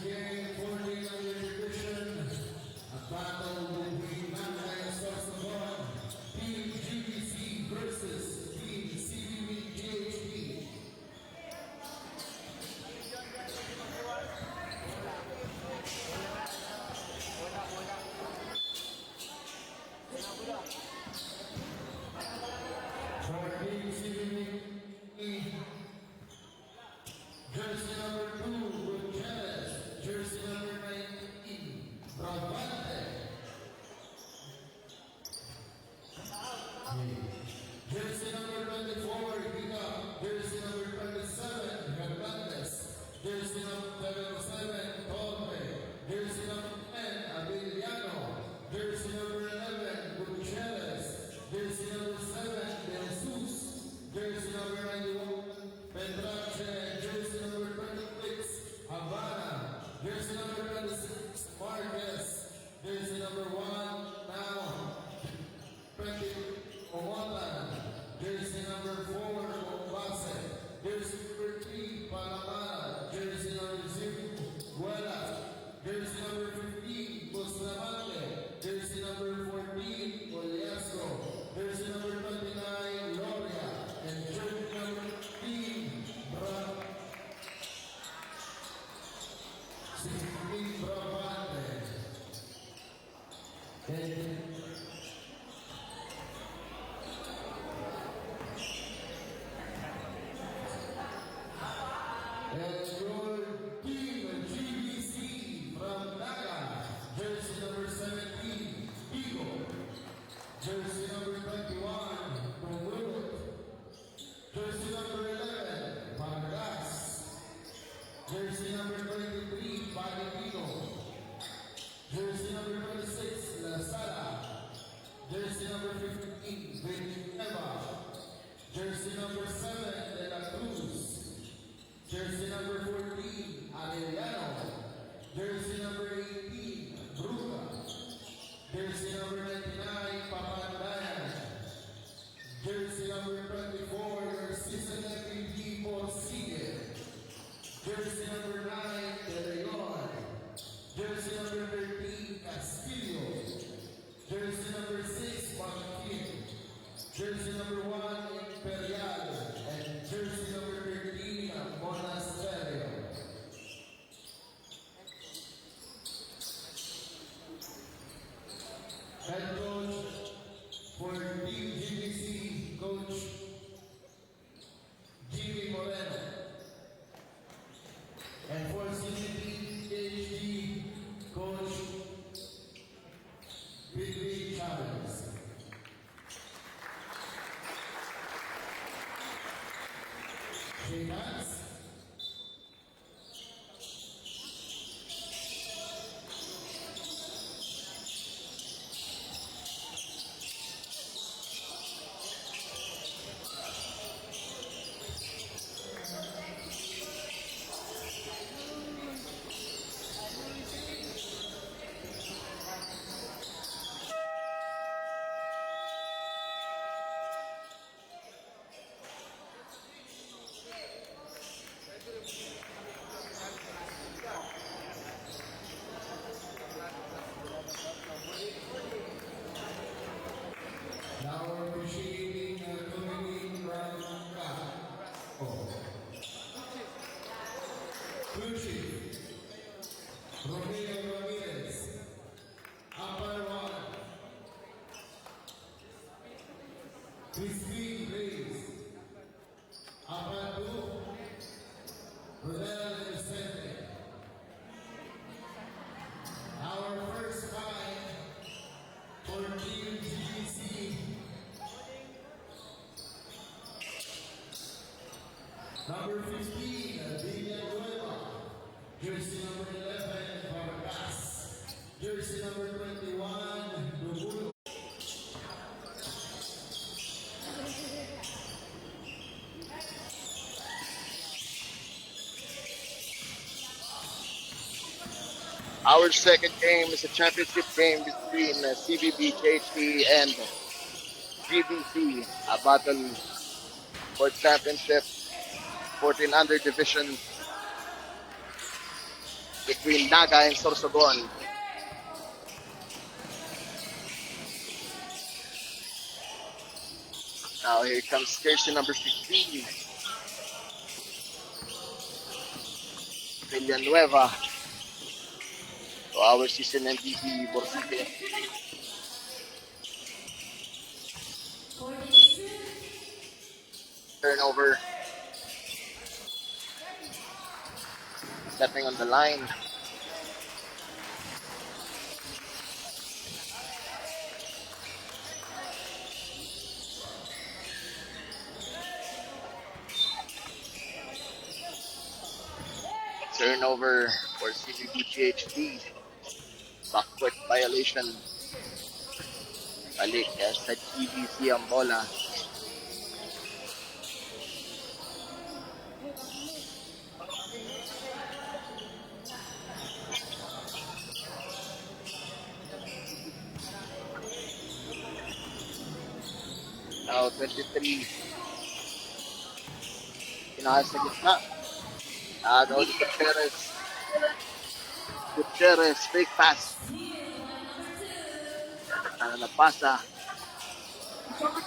game for the younger division. A battle between Mankind Saxophone, Team GBC versus Team CBB GHP. For Team CBB, jersey number 2, Gutierrez. Jersey number 19, Bravante. Jersey number 24, Giga. Jersey number 27, Hernandez. Jersey number 77, Torre. Jersey number 10, Avellano. Jersey number 11, Gutierrez. Jersey number 7, De Jesus. Jersey number 91, Pedrache. Jersey number 26, Havana. Jersey number 26, Marquez. Jersey number 1, now 20, Omotan. Jersey number 4, Ombase. Jersey number 3, Panama. Jersey number 0, Guela. Jersey number 15, Bustamante. Jersey number 14, Oliasco. Jersey number 29, Loria. And jersey number 15, 16, Bravante. And your team, GBC from Naga, jersey number 17, Vigo. Jersey number 21, Tumulot. Jersey number 11, Vargas. Jersey number 23, Palipino. Jersey number 26, La Sala. Jersey number 15, Villanueva. Jersey number 7, De La Cruz. Jersey number 14, Arellano. Jersey number 18, Bruga. Jersey number 99, Papandayan. Jersey number 24, your season MVP, Porcine. Jersey number 9, De Leon. Jersey number 13, Castillo. Jersey number 6, Joaquin. Jersey number 1, Imperial. And jersey number 13, Monasterio. Head coach for Team GBC, Coach Jimmy Moreno. And for CCP HD, Coach Billy Chavez. Shake hands. Now we're appreciating coming in from Gucci, Romeo Ramirez, Upper One, Christine Blaze, Upper Two, Rodel Vicente. Our first fight for Team GBC. Number 15, Villanueva. Jersey number 11, Vargas. Jersey number 21, Lugulo. Our second game is a championship game between CBB, JHP, and GBC. A battle for championship 14 under division between Naga and Sorsogon. Now here comes jersey number 15. Villanueva. So our season MVP, Borsique. Turnover. Stepping on the line. Turnover for CBB GHD. Backcourt violation. Balik sa GBC ang bola. Now 23. Kinahas sa gitna. Agaw ni Gutierrez. Gutierrez, fake pass. Napasa.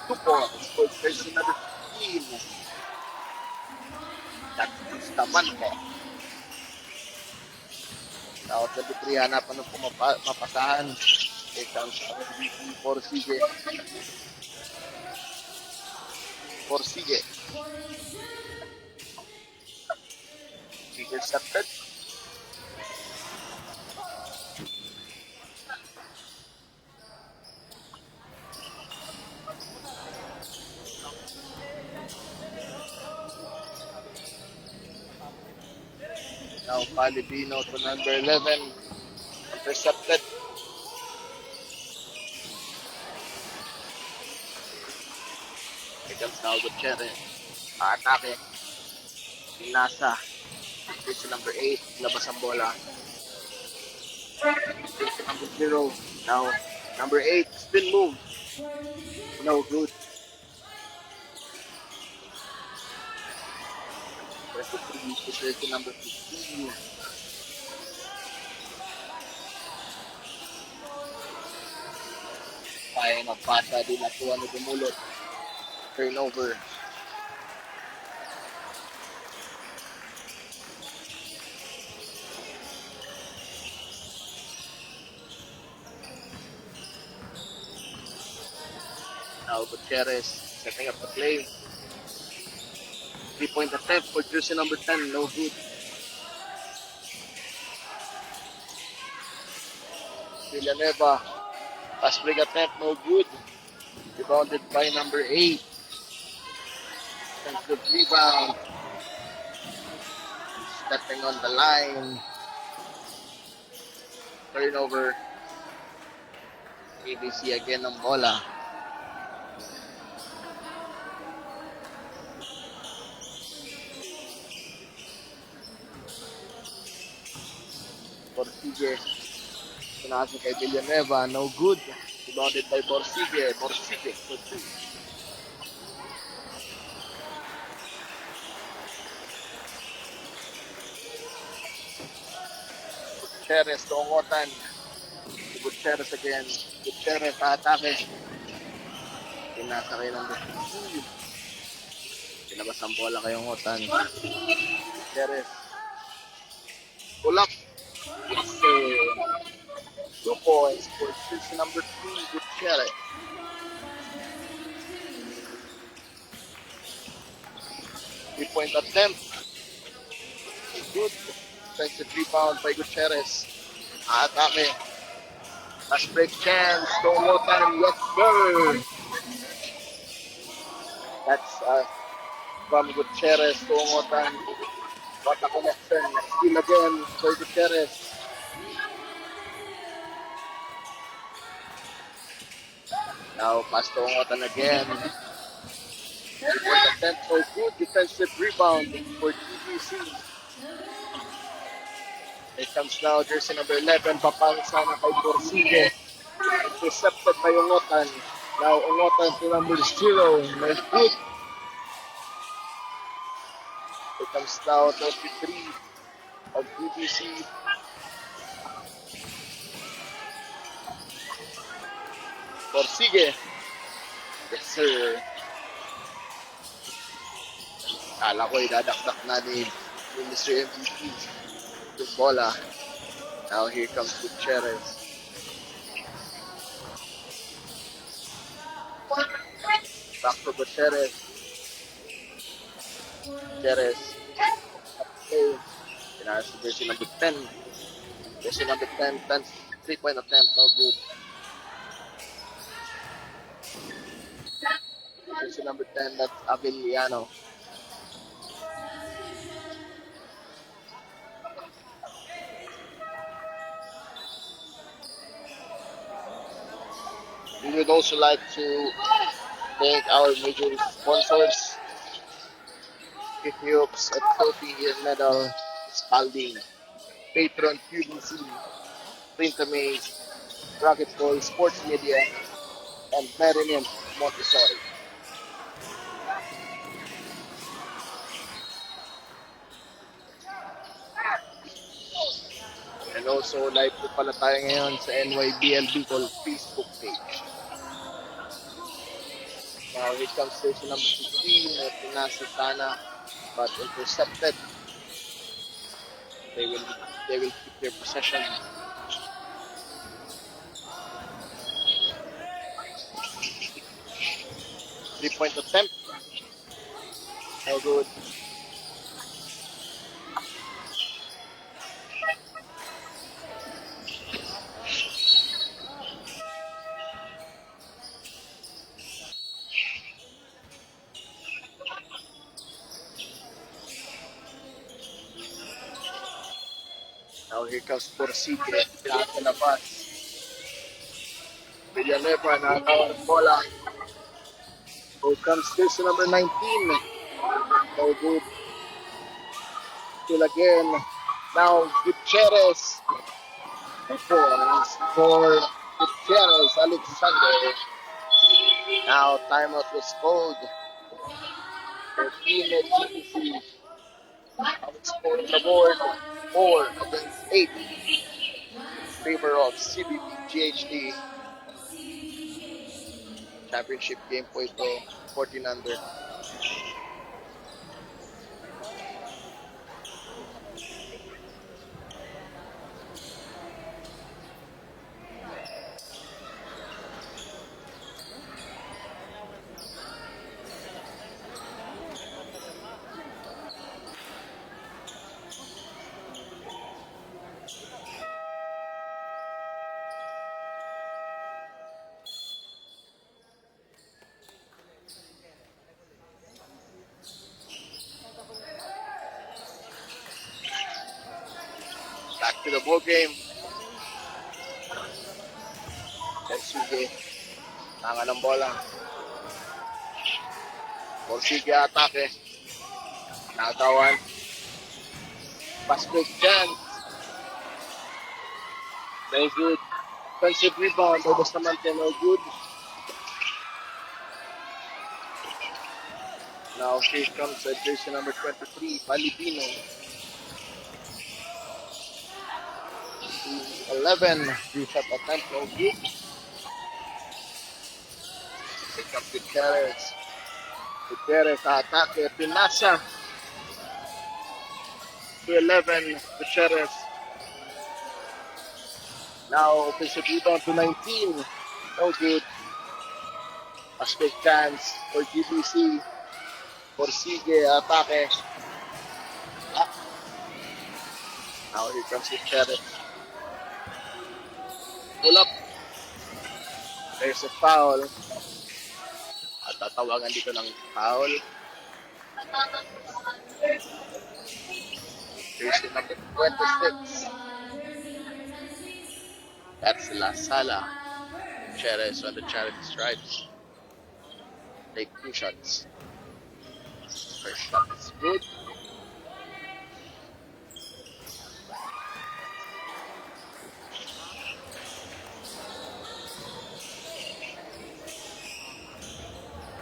Tupo, scored jersey number 15. That's Bustamante. Now 23, hanapan ng mapasahan. Here comes MVP for CJ. Intercepted. Now Palibino to number 11. Intercepted. Here comes now Gutierrez. Atake. Nasa. Jersey number 8. Labas ang bola. Jersey number 0. Now number 8. Spin move. No good. 23 to jersey number 15. Kaya magpasa din na tuwa na dumulot. Turnover. Now Gutierrez setting up the play. 3-point attempt for jersey number 10, no good. Villanueva, pass break attempt, no good. Rebounded by number 8. Defensive rebound. Stepping on the line. Turnover. ABC again ng bola. Borsique. Pinasa kay Villanueva, no good. Rebounded by Borsique. Borsique for 2. Gutierrez, tuungotan. Gutierrez again. Gutierrez, atake. Pinasa kayo ng Borsique. Pinabas ang bola kayong Hotan. Gutierrez. Pull up. It's 2 points for jersey number 3, Gutierrez. Three-point attempt. Good. Defensive rebound by Gutierrez. Atake. Fast break chance. Tuungotan. Yes, sir. That's from Gutierrez. Tuungotan. What a connection. Steal again for Gutierrez. Now, pass to Ongotan again. Three-point attempt for good defensive rebound for GBC. Here comes now jersey number 11. Papangsa na kay Borsique. Intercepted by Ongotan. Now, Ongotan to number 0. No good. Here comes now 23 of GBC. Porsige. Yes, sir. Kala ko idadakdak na ni Mr. MVP yung bola. Now here comes Gutierrez. Back to Gutierrez. Gutierrez. Okay. Pinayos si jersey number 10. Jersey number 10, 3-point attempt, no good. Jersey number 10, that's Avellano. We would also like to thank our major sponsors, Ethiops at Trophy Medal, Spalding, Patron QBC, Printamaze, Rocket Ball, Sports Media, and Marinette Montessori. And also, live po pala tayo ngayon sa NYBL Bicol Facebook page. Now, here comes station number 15, Pinasa Sana, but intercepted. They will keep their possession. Three-point attempt. No good. Now here comes Porsige. Pinasa na pass. Villanueva nakakawa ng bola. Here comes station number 19. No good. Still again. Now Gutierrez. For Gutierrez, Alexander. Now timeout was called for team at GPC. Now it's scoring the board 4 against 8 in favor of CBB GHD. Championship game po ito, 14 under. Back to the ball game. Porsige. Tanga ng bola. Porsige atake. Nakatawan. Pass break chance. Very good. Defensive rebound. Ubos naman kaya no good. Now here comes jersey number 23, Palipino. 11, three-shot attempt, no good. Pick up Gutierrez. Gutierrez atake, Pinasa. To 11, Gutierrez. Now offensive rebound to 19, no good. Aspect chance for GBC. Porsige atake. Now here comes Gutierrez. Pull up. There's a foul. At tatawagan dito ng foul. Jersey number 26. That's La Sala. Gutierrez on the charity stripes. Take 2 shots. First shot is good.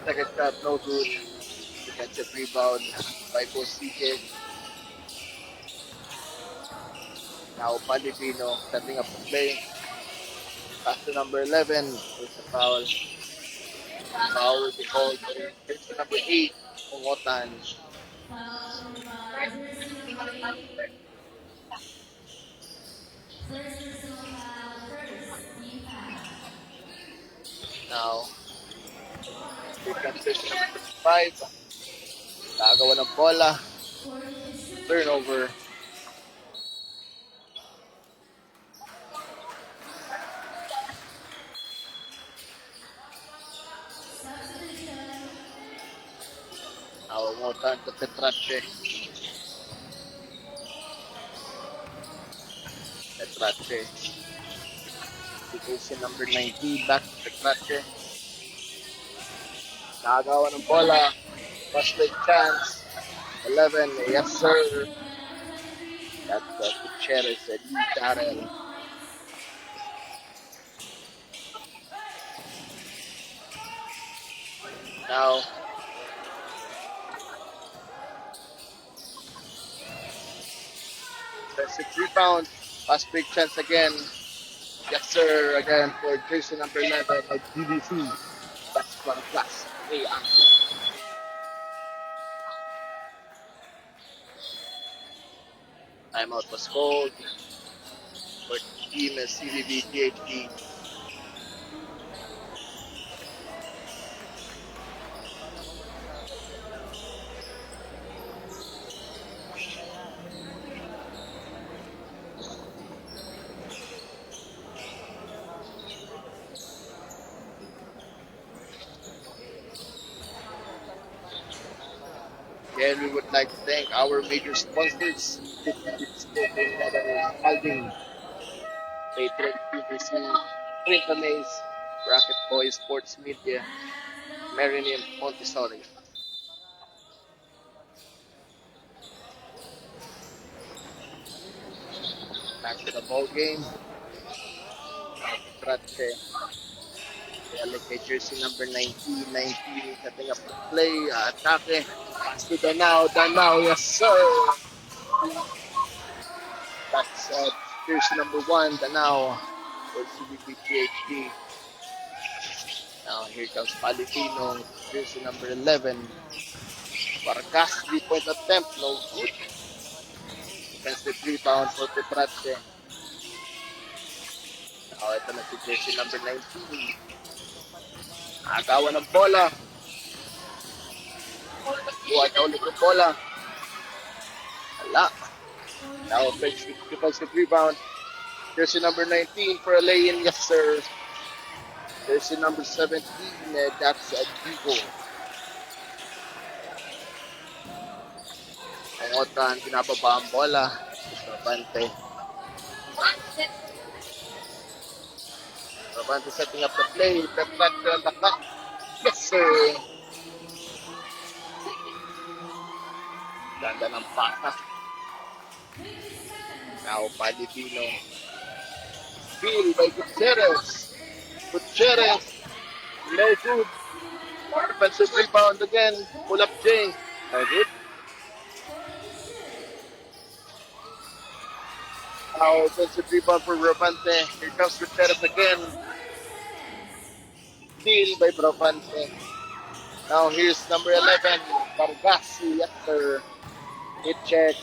Second shot, no good. Defensive rebound by Porsige. Now Palipino setting up the play. Pass to number 11. There's a foul. Foul will be called. There's to number 8. Pungotan. Now, here comes there's to number 5. Nagawa ng bola. Turnover. Pungotan to Petrache. Petrache. Situation number 19. Back to Petrache. Nagawa ng bola. First leg chance. 11. Yes, sir. That's the Gutierrez and Darrell. Now, that's a 3-pound. Fast break chance again. Yes, sir. Again for jersey number 11 at GBC. That's for class A athlete. Timeout was called for team CBB THD. Again, we would like to thank our major sponsors, Alding, Patriot PVC, Print Amaze, Rocket Boy Sports Media, Marilyn Montessori. Back to the ball game. Trache. Jersey number 19, setting up the play, atake, pass to Danao, yes sir! That's jersey number 1, Danao, for CBB PhD. Now here comes Palifino, jersey number 11, Vargas, 3-point attempt, no good. Defensive rebound for Petrache. Now ito na si jersey number 19. Agawan ng bola. Buwan na ulit ng bola. Wala. Now, defensive rebound. Jersey number 19 for a lay-in. Yes, sir. Jersey number 17. That's a Digo. Pangotan, pinababa ang bola. Rabante. Rabante setting up the play. Petrache on the clock. Yes, sir. Ganda ng pata. Now, Palifino. Steal by Gutierrez. Gutierrez. No good. Defensive rebound again. Pull up Jay. No good. Now, offensive rebound for Bravante. Here comes Gutierrez again. Steal by Bravante. Now, here's number 11, Vargas. Yes, sir. Hit check.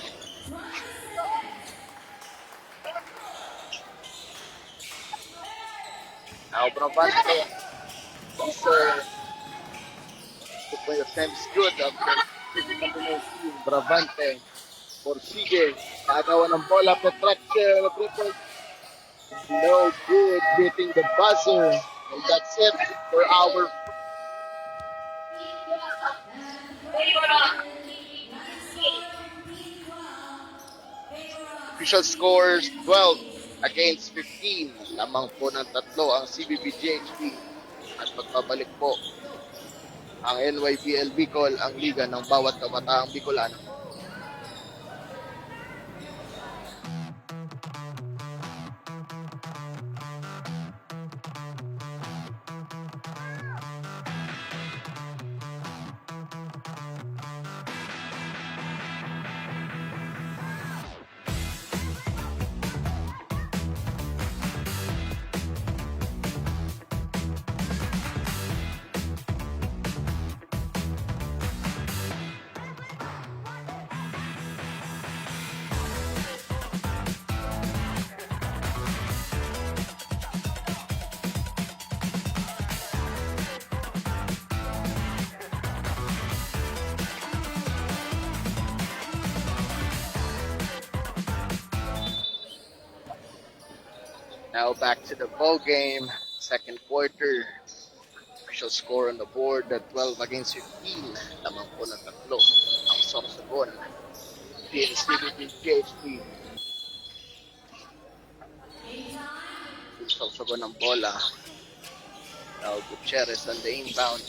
Now, Bravante. Yes, sir. The play of time is good. Number 19, Bravante. Porsige, nagawa ng bola, Petrache, no good, beating the buzzer, and that's it for our official scores. 12 against 15, lamang po ng tatlo ang CBB GHP at magpabalik po ang NYBL Bicol, ang liga ng bawat kabataang Bicolano. Now back to the ball game. Second quarter. Official score on the board, 12 against 15. Lamang po ng tatlo ang Sorsogon. PNCBB PhD. Sorsogon ng bola. Now Gutierrez on the inbound.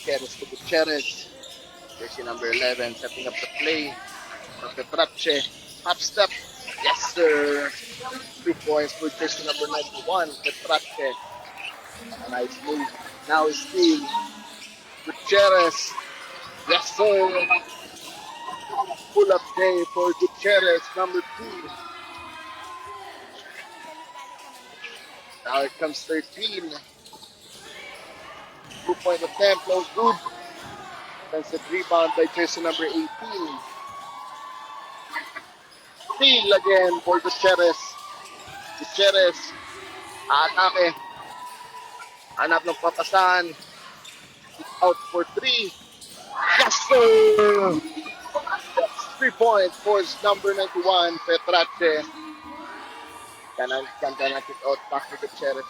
Gutierrez. Jersey number 11 setting up the play. Petrache. Half step. Yes, sir. 2 points for jersey number 91. Petrache. Nice move. Now it's Steve. Gutierrez. Yes, sir. Pull-up day for Gutierrez, number 2. Now it comes 13. 2-point attempt, no good. Defensive rebound by jersey number 18. Steal again for Gutierrez. Gutierrez, atake. Hanap ng papasan. Out for 3. Yes, sir! 3 points for number 91, Petrache. Ganda na kick out back to Gutierrez.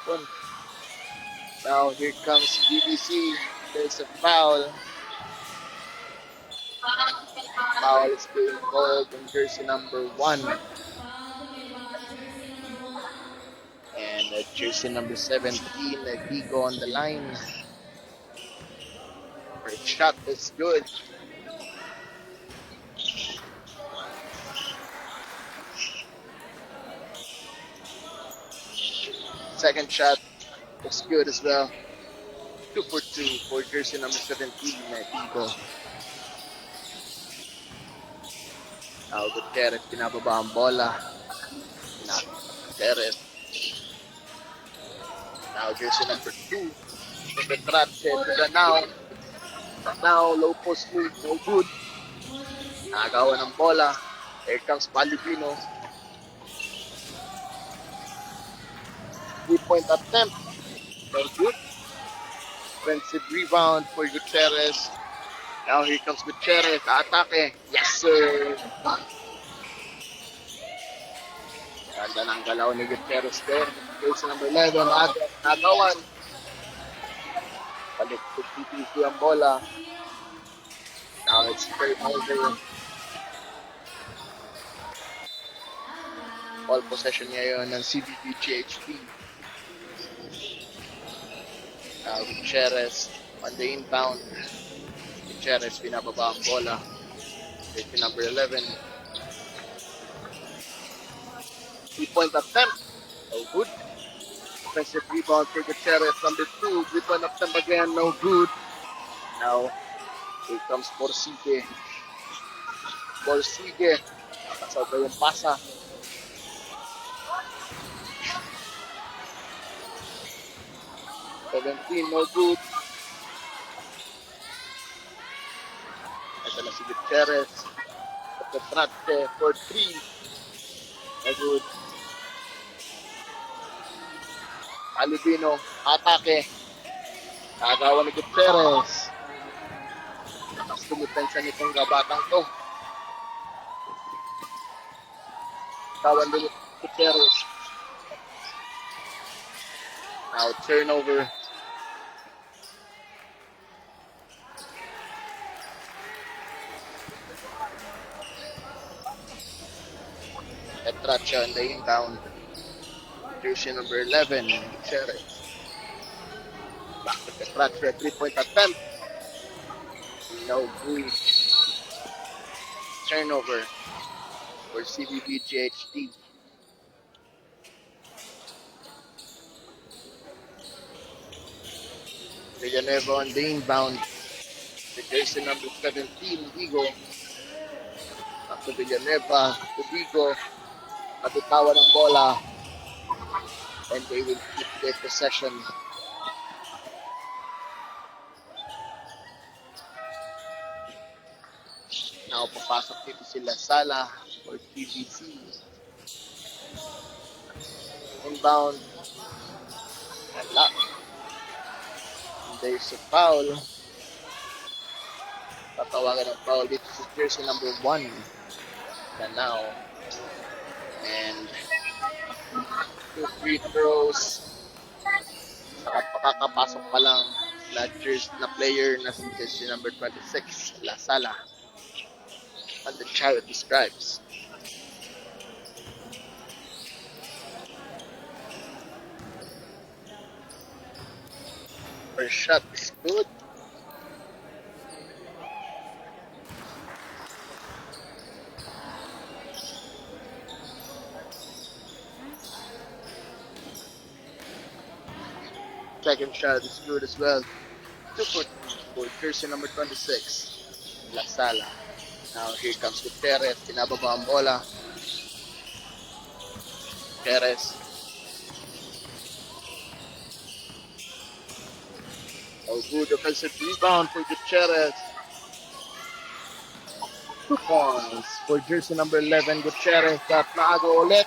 Now here comes BBC. There's a foul. Foul is being called on jersey number 1. And jersey number 17, Vigo on the line. First shot is good. Second shot was good as well. 2 for 2 for jersey number 17, Vigo. Now Gutierrez, pinababa ang bola. Gutierrez. Now jersey number 2, Petrache to the now. Now low post move, no good. Nagawa ng bola. Here comes Palipino. 3-point attempt. No good. Defensive rebound for Gutierrez. Now here comes Gutierrez. Atake. Yes, sir. Ganda ng galaw ni Gutierrez there. Jersey number 11. Nagawan. Balik to PPC ang bola. Now it's straight over. All possession ngayon ng CBB GHD. Now Gutierrez on the inbound. Gutierrez pinababa ang bola. Jersey number 11. 3-point attempt. No good. Defensive rebound for Gutierrez. Number 2. 3-point attempt again. No good. Now, here comes Borsige. Borsige. Nakasabay yung pasa. No good. Ito na si Gutierrez. Petrache for 3. No good. Alubino, atake. Nagawa ni Gutierrez. Tapos kumupensa nitong gabatang to. Tawan din ni Gutierrez. Now turnover. Petrache on the inbound. Jersey number 11, Gutierrez. Back to Petrache, 3-point attempt. No good. Turnover for CBB GHD. Villanueva on the inbound. The jersey number 17, Vigo. Back to Villanueva, to Vigo. Matutawan ng bola. And they will keep their possession. Now, papasok dito sila Sala or TBC. Inbound. Wala. And there's a foul. Tatawagan ng foul dito si jersey number 1. Now. And 2 free throws. Pakakapasok pa lang na player na si jersey number 26, La Sala. And the charity stripes. First shot is good. Second shot is good as well. 2 for jersey number 26, La Sala. Now here comes Gutierrez. Pinababa ang bola. Gutierrez. Oh, good offensive rebound for Gutierrez. 2 points for jersey number 11, Gutierrez. At naaga ulit.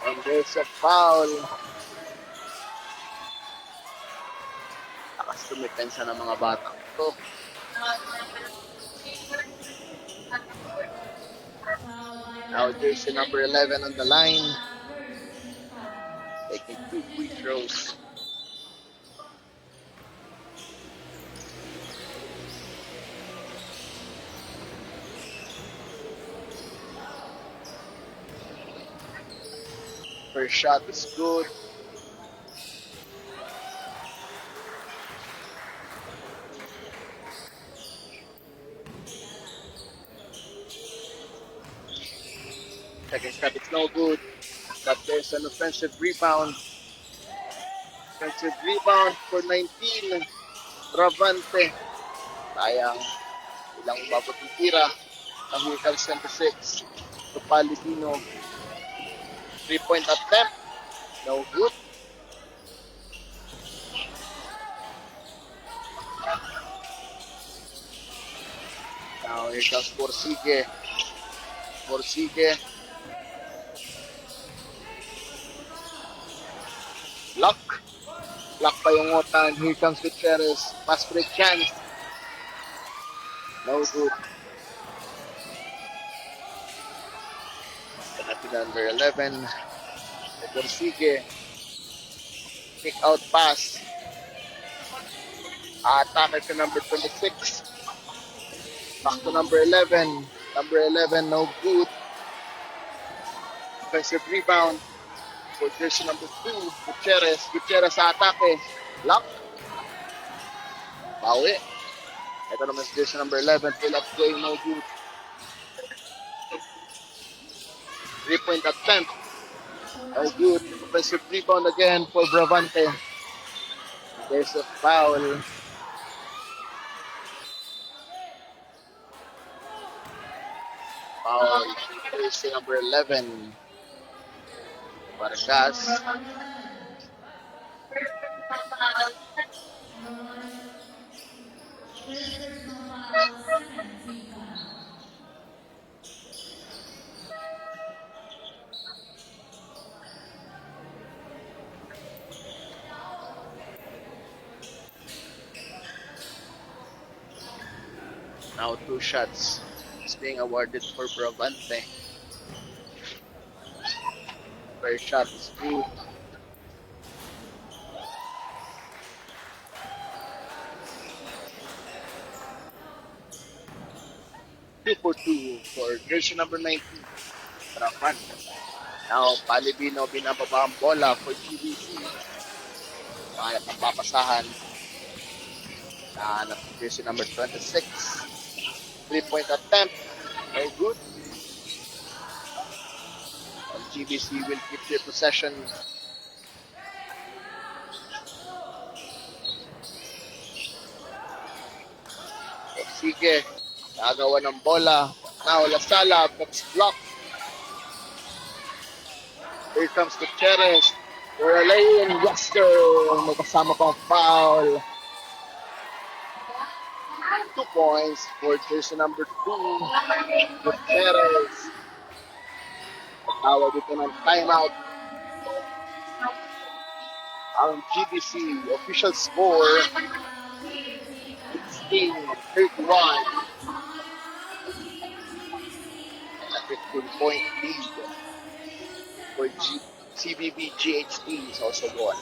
And there's a foul. Lakas tumipensa ng mga batang ito. Now jersey number 11 on the line. Taking 2 free throws. First shot is good. Second shot is no good. But there's an offensive rebound. Offensive rebound for 19. Bravante. Sayang. Ilang umabot ng tira. Ang here comes 26. To Palestino. 3-point attempt. No good. Now here comes Borsige. Borsige. Lock. Lock pa yung otan. Here comes Gutierrez. Pass break chance. No good. Penalty number 11. Borsige. Kick out pass. Attacker to number 26. Back to number 11. Number 11, no good. Offensive rebound for jersey number 2, Gutierrez. Gutierrez sa atake. Lock. Bawi. Ito naman si jersey number 11. Pull up play, no good. 3-point attempt. No good. Offensive rebound again for Bravante. There's a foul. Foul. Jersey number 11. Vargas. Now 2 shots is being awarded for Bravante. First shot is good. Two for 2 for jersey number 19. Bravante. Now Palibino binababa ang bola for GBC. Kaya ang papasahan na jersey number 26. 3-point attempt. Very good. And GBC will keep their possession. Sige. Nagawa ng bola. Now La Sala. That's blocked. Here comes Gutierrez. For a lane. Wester. May kasama pang foul. 2 points for jersey number 2, Gutierrez. Tawag dito ng timeout. Ang GBC official score 31. And a 15-point lead for CBB GHT is also gone.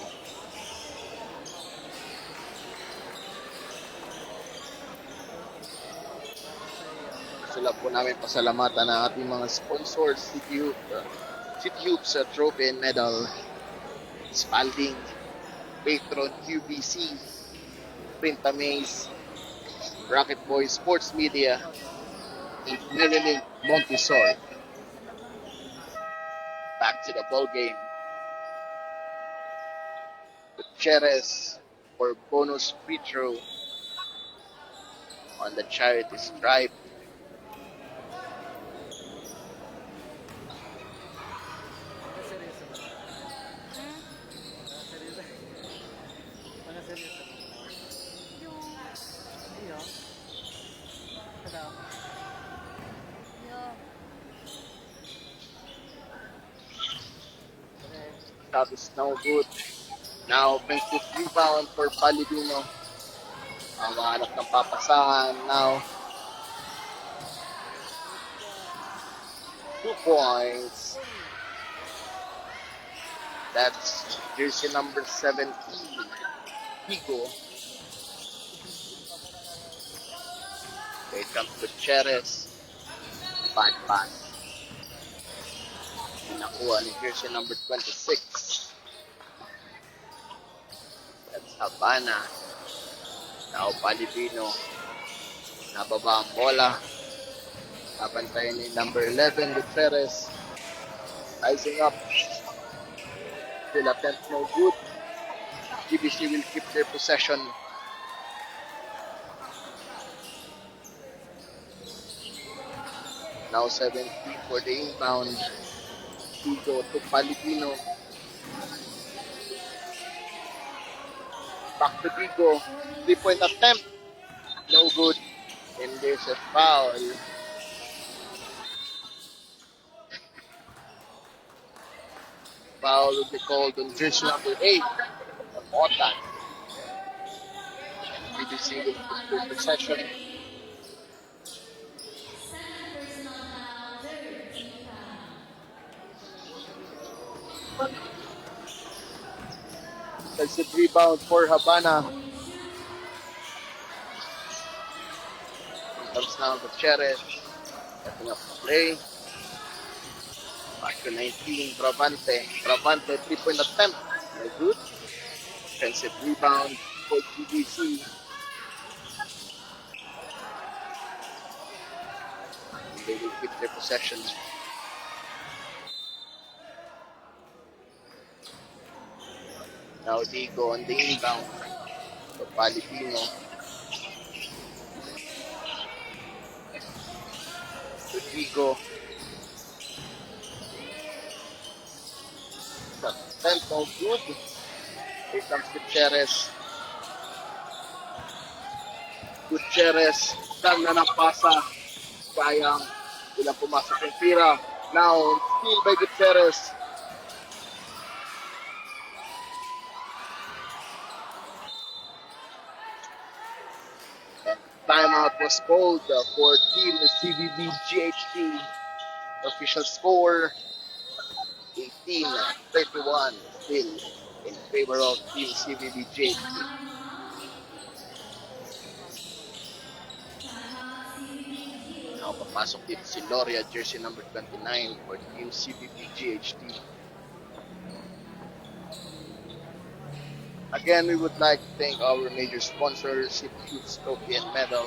Gusto lang po namin pasalamatan ang ating mga sponsors, City Hoops Trophy and Medal, Spalding, Patron QBC, Printamaze, Rocket Boy Sports Media, and Marilyn Montessori. Back to the ball game. Gutierrez for bonus free throw on the charity stripe. That is no good. Now, offensive rebound for Palladino. Ang mahanap ng papasahan now. 2 points. That's jersey number 17, Pico. Here comes Gutierrez. Bad pass. Nakuha ni jersey number 26. That's Habana. Now Palladino. Nababa ang bola. Nabantayan ni number 11, Gutierrez. Rising up. Still attempt no good. GBC will keep their possession. Now 17 for the inbound. Pico to Palladino. Back to Pico. 3-point attempt. No good. And there's a foul. Foul will be called on jersey number 8, Motan. PDC will keep their possession. That's a rebound for Habana. Comes now Gutierrez. Setting up the play. Back to 19, Bravante. Bravante, 3-point attempt. Very good. Defensive rebound for GBC. They will keep their possession. Now Digo on the inbound for Palladino. To Digo. Tempo good. Here comes Gutierrez. Gutierrez. Saan na napasa. Sayang. Bilang pumasok yung tira. Now, steal by Gutierrez. Timeout was called for team CBB GHT. Official score 18-31 still in favor of team CBB GHT. Now papasok dito si Loria, jersey number 29 for team CBB GHT. Again, we would like to thank our major sponsors, City Hoops Trophy and Medal,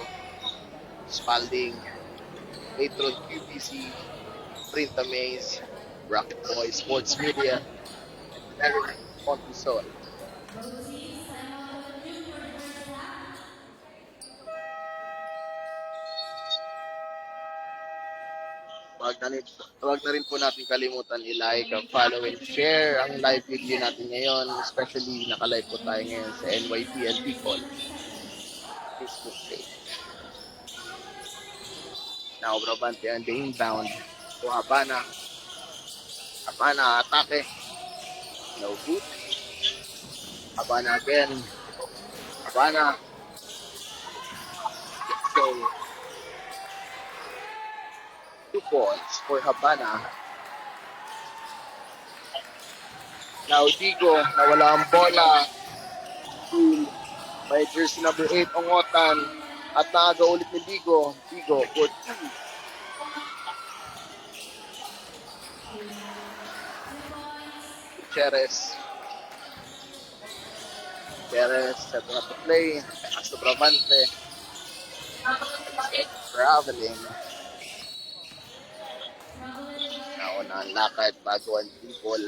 Spalding, Patron QBC, Printamaze, Rocket Boy Sports Media, and Marilyn Montessori. Huwag na rin po natin kalimutan i-like, follow, and share ang live video natin ngayon. Especially naka-live po tayo ngayon sa NYPL Bicol Facebook page. Now, Bravante on the inbound to Habana. Habana, atake. No good. Habana again. Habana. So, 2 points for Habana. Now, Digo, nawala ang bola. May jersey number 8, Ongotan. At naaga ulit ni Digo. Digo for 2. Gutierrez setting up the play. Astro Bravante. Traveling. Nauna ang lakad bago ang people.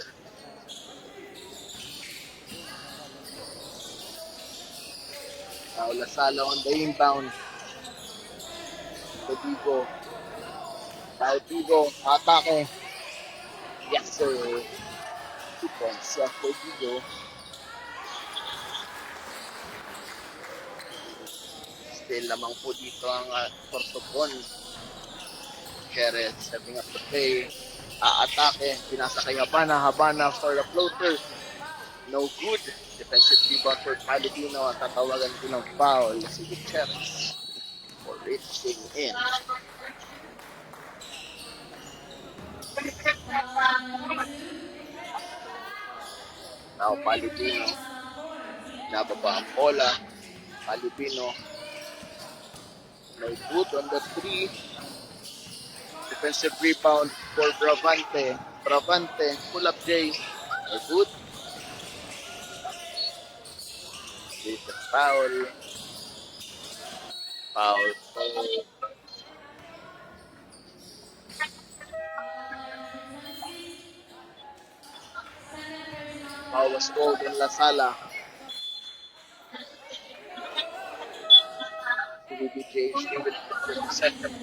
Now Lasala on the inbound. Digo. Now Digo, atake. Yes sir. 2 points for Digo. Still lamang po dito ang Portobon. Gutierrez setting up the play. Atake. Pinasa kay Habana. Habana for the floater. No good. Defensive rebound for Palomino at tatawagan din ng foul si Gutierrez for reaching in. Now Palomino. Nababa ang bola. Palomino. No good on the 3. Defensive rebound for Bravante. Bravante. Pull up J. No good. With the foul. Foul. Foul was called in Lasala. CBJ still with the second.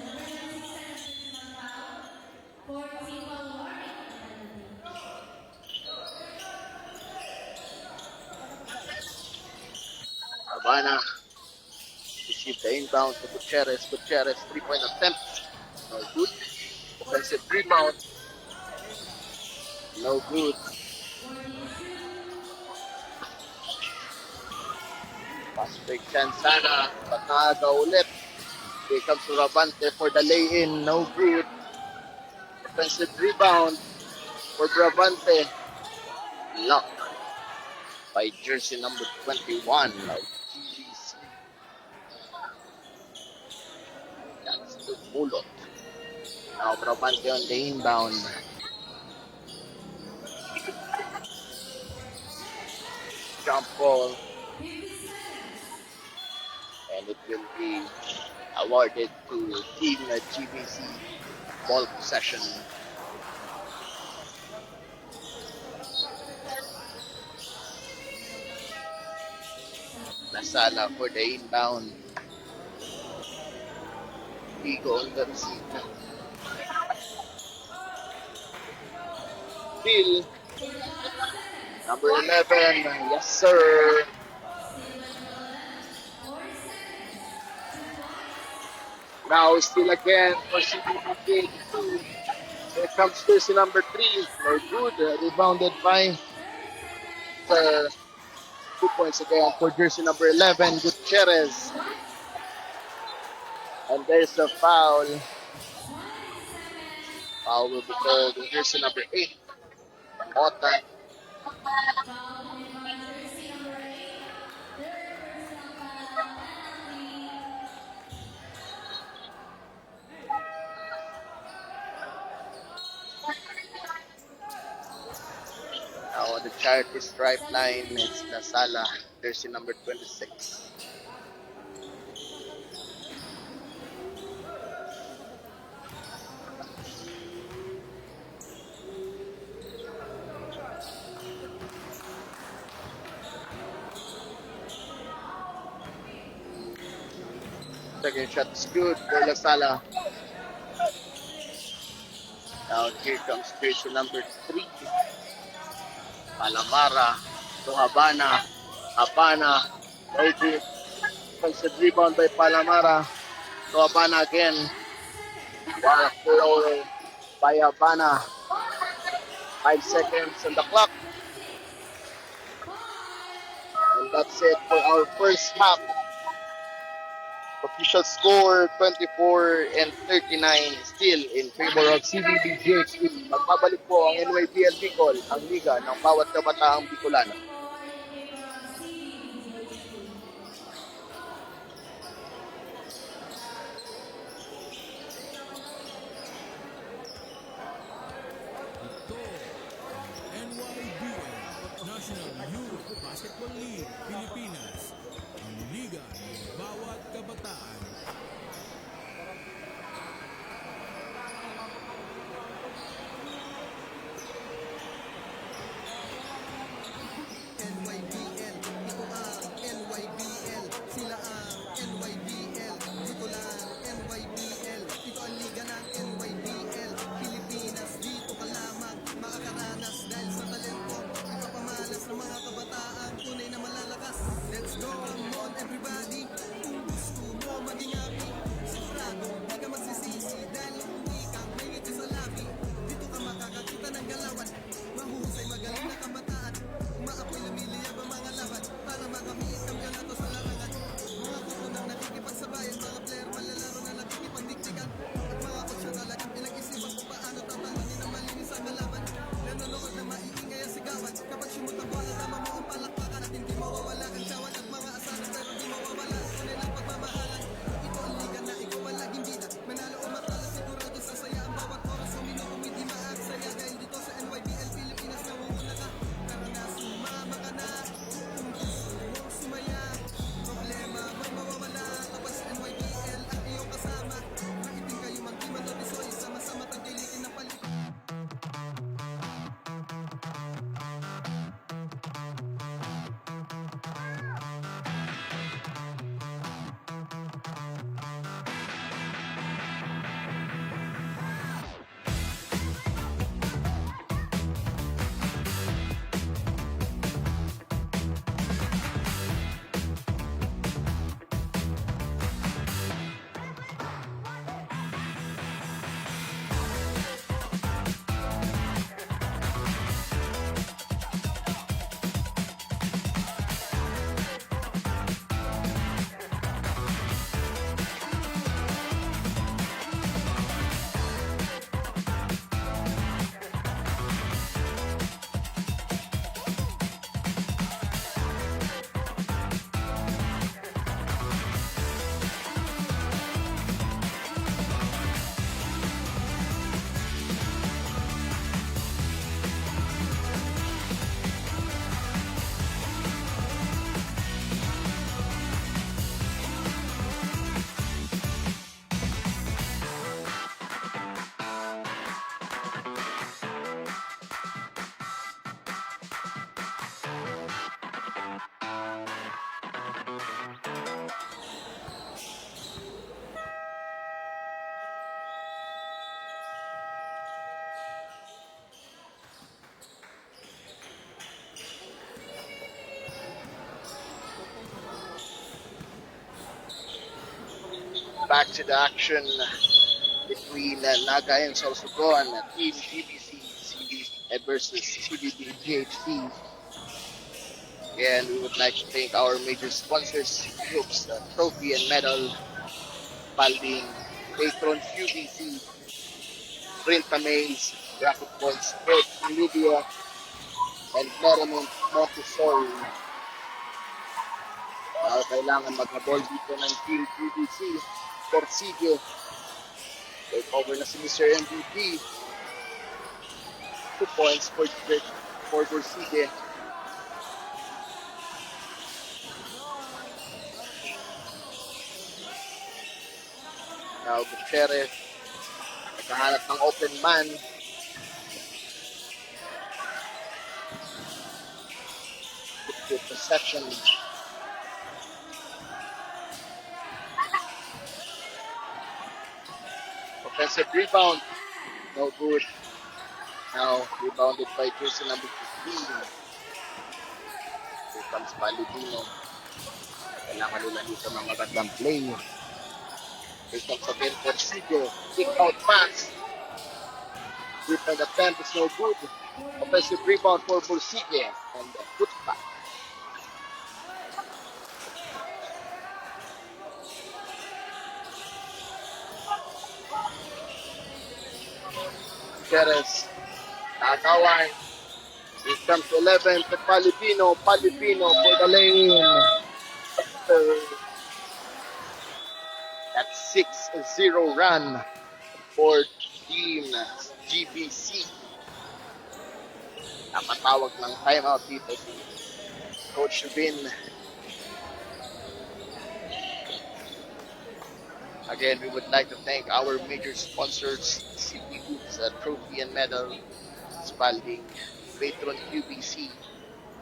Habana received the inbound to Gutierrez. Gutierrez 3-point attempt. No good. Offensive rebound. No good. Pass break chance sana. But naaga ulit. Here comes Bravante for the lay-in. No good. Offensive rebound for Bravante. Lock by jersey number 21 of GBC. That's the bullet. Now Bravante on the inbound. Jump ball. And it will be awarded to Team GBC ball possession. Lasala for the inbound. Digo on the receive. Bill, number 11, yes sir. Now still again for CBP. Here comes jersey number 3. No good. Rebounded by 2 points again for jersey number 11, Gutierrez. And there's a foul. Foul will be called on jersey number 8, Mota. Now on the charity stripe line, it's Lasala, jersey number 26. Second shot is good for Lasala. Now here comes jersey number 3. Palamara to Habana. Habana. No good. Offensive rebound by Palamara. To Habana again. Back roll by Habana. 5 seconds on the clock. And that's it for our first half of Official score 24 and 39 still in favor of CBB GHC. Magbabalik po ang NYBL Bicol, ang liga ng bawat kabataang Bicolano. NYBL, National Youth Basketball League, Pilipinas. Ang liga ng bawat kabataan. NYBL, ito ang NYBL, sila ang NYBL, dito lang NYBL, ito ang liga ng NYBL, Pilipinas, dito ka lamang makakaranas dahil sa talento, ipapamalas ng mga kabataan, tunay na malalakas. Let's go, come on everybody, kung gusto mo maging happy, sigurado di ka magsisisi dahil hindi kang may ngiti sa labi, dito ka makakakita ng galawan, mahuhusay magaling na kabataan, maapoy lumiliyab ang mga laban para makamit ang galato sa larangan. Mga kukunang nakikipagsabayan, mga player malalaro na nakikipagdiktikan, at mga kotsyo talagang pinag-isipan kung paano tatalunin ang malinis ang kalaban. Nanonood na maiingay ang sigawan, kapag sumuta bola tama mo ang palakpakan at hindi mawawala ang tiyawan at mga asaran pero di mawawala tunay ng pagmamahalan. Ito ang liga na ikaw ang laging bida, manalo o matalo sigurado sasaya ang bawat oras, uminom hindi maaksaya dahil dito sa NYBL Pilipinas nangunguna ka. Tara na, sumama ka na kung gusto mong sumaya, problema may mawawala kapag sa NYBL ang iyong kasama. Nakiting kayo mag-iman o tisoy, sama-sama tagilitin ng palit. Back to the action between Naga and Sorsogon, Team GBC versus CBB GHC. And we would like to thank our major sponsors, groups, Trophy and Medal, Balding, Patron QBC, Printa Maze, Rocket Point Sports Media, and Merriment Montessori. Kailangan maghabol dito ng Team GBC. Porcige, take over na si Mr. MVP. 2 points for Porcige. Now Gutierrez, naghahanap ng open man. Good perception. Offensive rebound, no good. Now rebounded by jersey number 15. Here comes Palutino. Kailangan nila dito ng magandang play. Here comes again Porcige. Kick out pass. Rebound attempt is no good. Offensive rebound for Porcige and put back. Gutierrez. Nakawan. Here comes 11 to Palipino. Palipino for the lane. That's 6-0 run for Team GBC. Napatawag ng timeout dito si Coach Vin. Again, we would like to thank our major sponsors, CP Hoops, Trophy and Medal, Spalding, Patron QBC,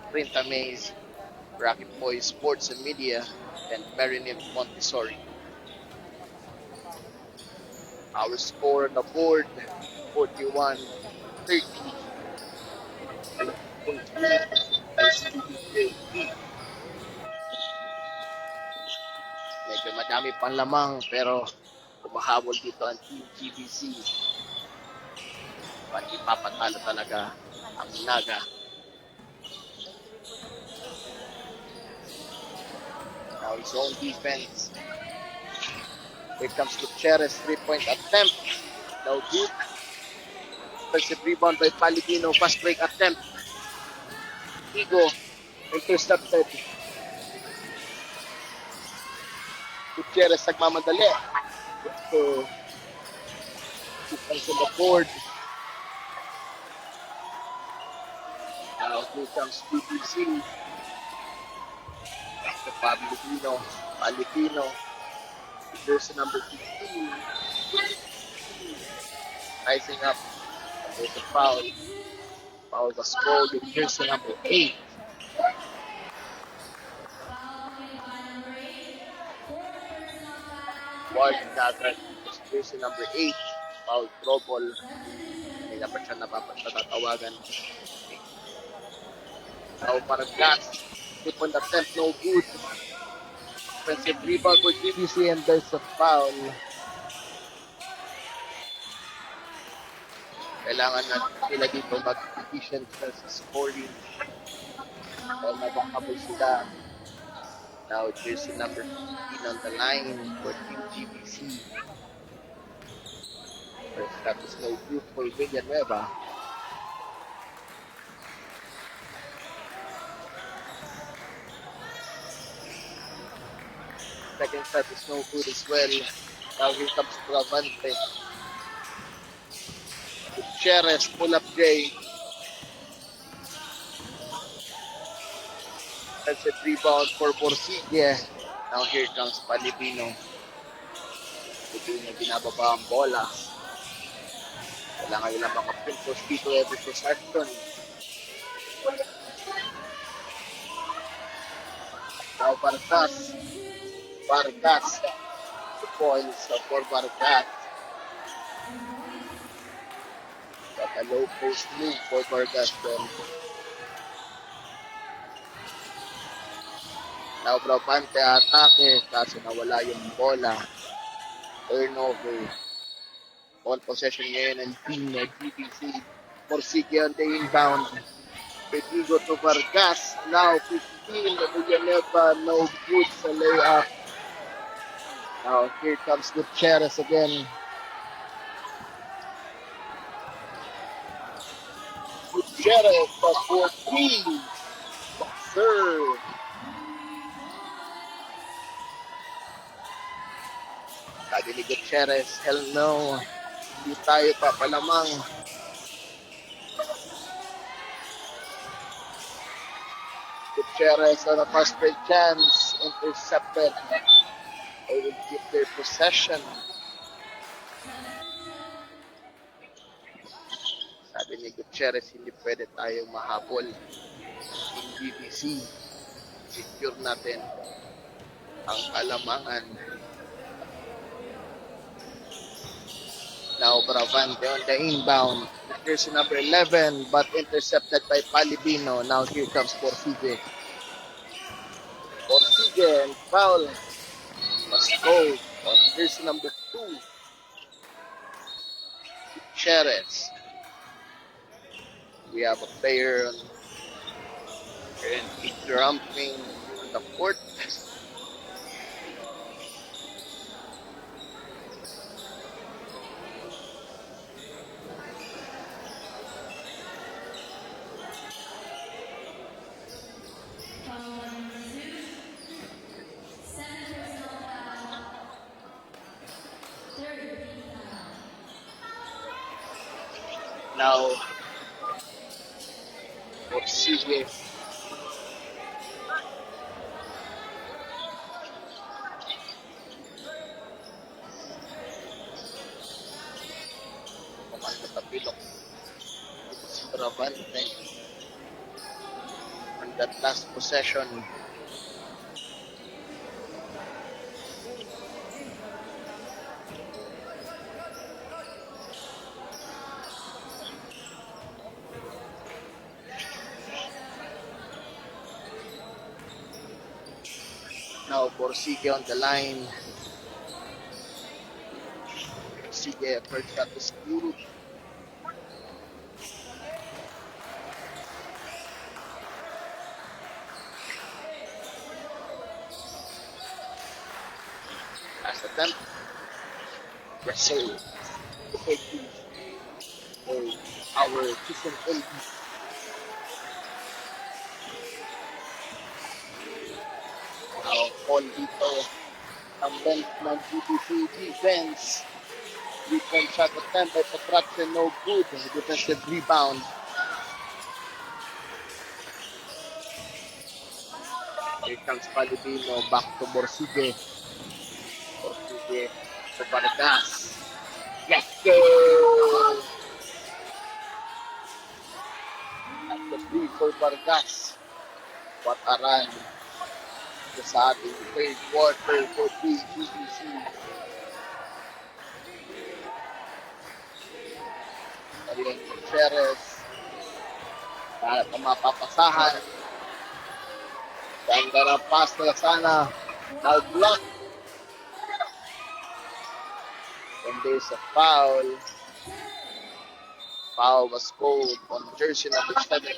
Printa Maze, Rocket Boys Sports and Media, and Marinette Montessori. Our score on the board, 41-30. Medyo madami pang lamang pero kumahabol dito ang Team GBC. Pati papatalo talaga ang Naga. Now zone defense. Here comes Gutierrez, 3-point attempt. No good. First rebound by Palipino, fast break attempt. Higo, intercepted. Gutierrez nagmamadali. So, 2 points on the board. Now here comes BBC. Back to Palipino. Palipino. There's number 15. Rising up. There's a foul. Foul was called. Here's number 8. Warning agad. Jersey number 8, foul trouble. Hindi dapat siya napapatatawagan. Now para Gas, 3-point attempt, no good. Offensive rebound for GBC and there's a foul. Kailangan na sila dito mag-efficient sa scoring. Dahil nagkakabay sila. Now jersey number 15 on the line for Team GBC. First that is no good for Villanueva. Second set is no good as well. Now here comes Travante. Gutierrez, pull up J. That's a rebound for Porsigue. Now here comes Palipino. Palipino binababa ang bola. Kailangan nila mga pintos dito every possession. Now Vargas. Vargas. 2 points for Vargas. But a low post move for Vargas then. Now Bravante atake kaso nawala yung bola. Turnover. Ball possession ngayon ng team ng GBC. Porsigue on the inbound. Petigo to Vargas. Now 15. Villanueva no good sa layup. Now here comes Gutierrez again. Gutierrez for 3. Serve. Sabi ni Gutierrez, hell no. Hindi tayo papalamang. Gutierrez on a fast break chance. Intercepted. They will keep their possession. Sabi ni Gutierrez, hindi pwede tayong mahabol. In GBC, secure natin ang kalamangan. Now Bravante on the inbound. Here's number 11 but intercepted by Palipino. Now here comes Porsigue. Porsigue and foul. Must go. Here's number 2. Gutierrez. We have a player currently jumping on the court. Now, Borsige. Komando Tapilok. Ito si Bravante. On that last possession. Now Borsige on the line. Borsige, first shot is good. Last attempt. Yes, sir. Okay, please. Our Christian LB. Now, all dito ang bench ng GBC defense. Defense shot attempt by Patraction, no good. Defensive rebound. Here comes Palibino, back to Borsige. Borsige to Vargas. Yes, go! At the three for Vargas. What a run. Sa ating third quarter for GBC. Ayun, Gutierrez. Para mapapasahan. Ganda ng pass na sana. Now block. And there's a foul. Foul was called on jersey number 7.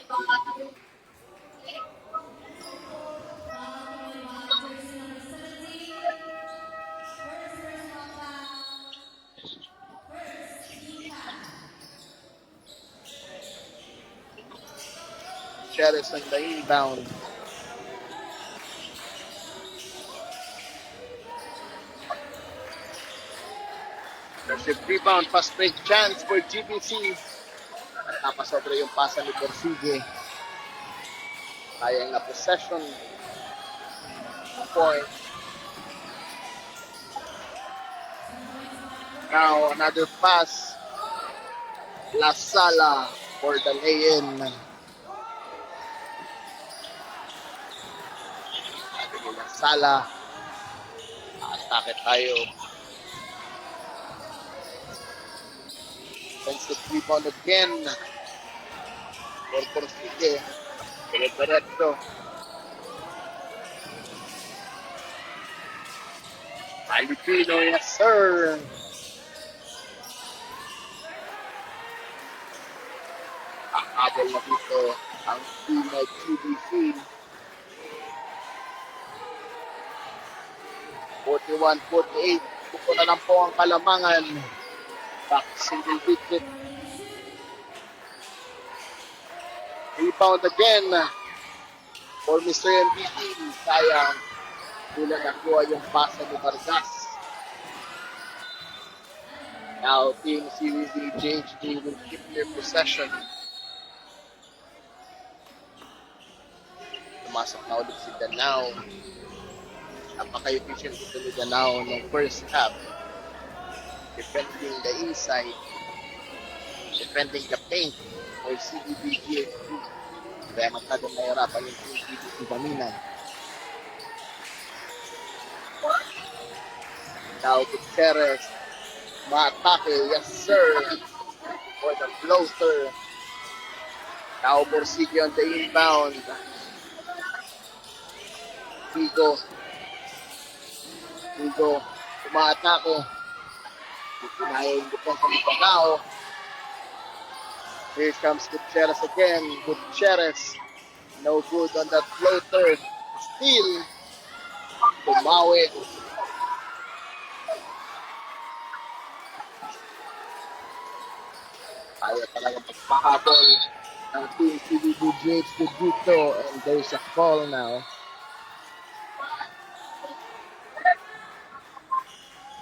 Gutierrez on the inbound. There's a rebound, fast break chance for GBC. At napasobra yung pasa ni Borsige. Sayang na possession. Point. Now, another pass. La Sala for the lay-in. La Sala. Atake tayo. Defensive rebound again. For Borsige. Diretso. Filipino, yes sir. Ang habol na dito ang team ng GBC. 41-48. Ito na lang po ang kalamangan. Back single digit. Rebound again for Mr. MVP. Sayang sila nakuha yung pasa ni Vargas. Now Team Series JHD will keep their possession. Tumasok na ulit si Danao. Napaka-efficient ito ni Danao ng first half. Defending the inside, defending the paint for CDBG. Kaya masyadong nahirapan yung CDBG kanina. Now Gutierrez, maatake, yes sir, for the floater. Now Borsige on the inbound. Vigo, umaatake. Pinaya yung defense ng Danao. Here comes Gutierrez again. Gutierrez, no good on that floater. Steal. Tumawi. Kaya talaga magpahabol ng team CDBG dito. And there's a call now.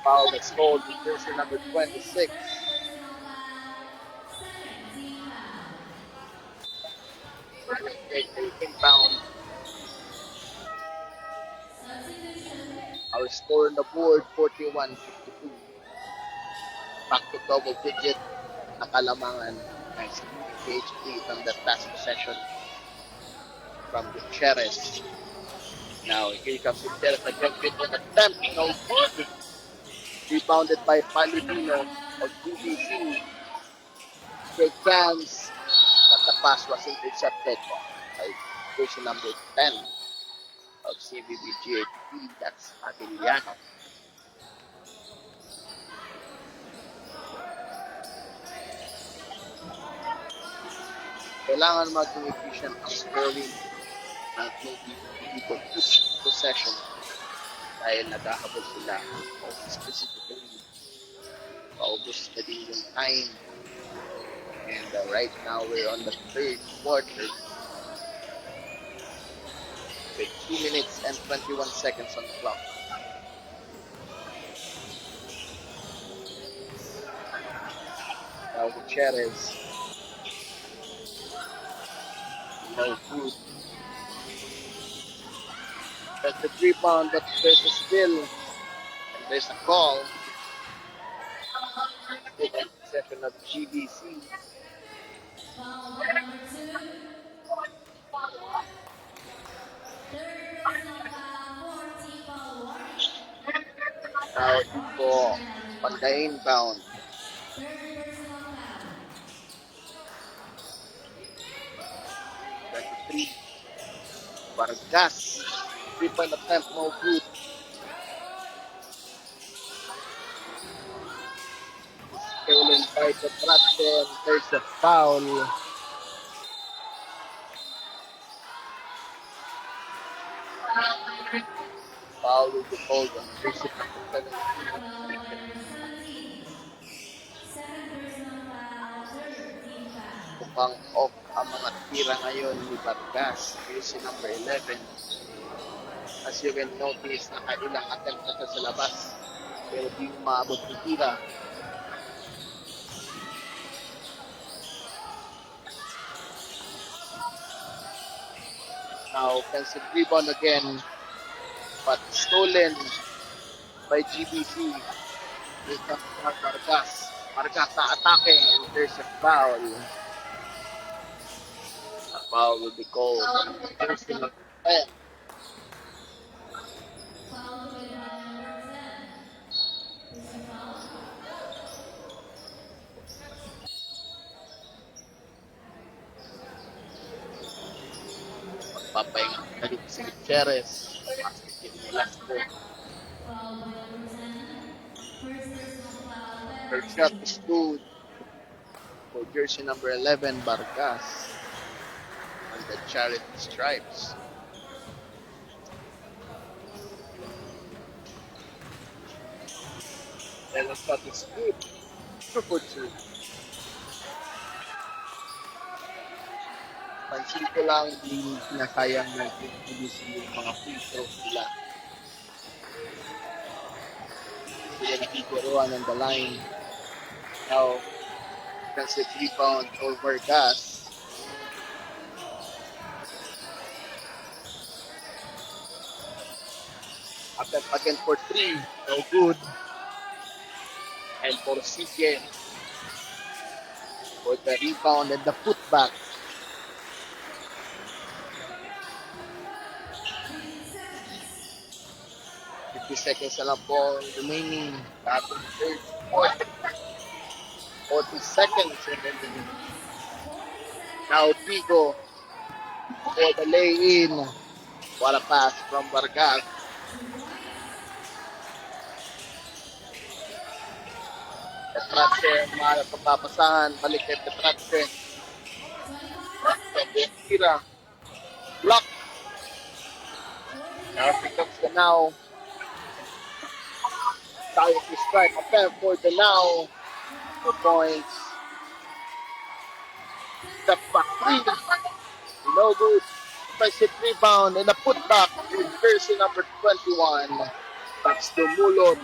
Foul that's called in jersey number 26. Inbound. Our score on the board, 41-52. Back to double digit. Nakalamangan ng PHP from the last possession from Gutierrez. Now, here comes Gutierrez again with an attempt. No good. Rebounded by Palutino of BBC. Great chance, but the pass was intercepted by person number 10 of CBBGAP. That's Adiliano. Kailangan maging efficient ang scoring at hindi ko push possession dahil naghahabol sila. Specifically, paubos na din yung time. And right now, we're on the third quarter with 2 minutes and 21 seconds on the clock. Now, Gutierrez. No good. That's the rebound, but there's a steal. And there's a call. Possession of GBC. Now po, pagka inbound. Vargas, 3-point attempt, no good. Stolen by the Traction, there's a foul. Foul will be called on Tracy. Mukhang off ang mga tira ngayon ni Vargas, jersey number 11. As you can notice, nakailang attempt na sa labas, pero di maabot ng tira. Now, offensive rebound again, but stolen by GBC. With Vargas. Vargas na atake, and there's a foul. A foul will be called. Jersey number 10. Papahinga balik si Gutierrez. Last ball. First shot is good for jersey number 11, Vargas, on the charity stripes. And the shot is good. 2 for 2. Pansin ko lang yung sinasayang ng PBC yung mga free throws nila. Sila nakikuruan on the line. Now, defensive rebound for Vargas. Attempt again for 3. No good. And for CJ for the rebound and the putback. 50 seconds na lang po remaining. Tapos third quarter. 40 seconds remaining. Now Tigo for the lay-in. What a pass from Vargas. Petrate, mga pagpapasahan. Balik kay Petrate. Tira. Block. Now pick up the now. Time to strike. Attempt for the now. 2 points. Step back 3. No good. Offensive rebound and a putback with jersey number 21. That's the Mulot.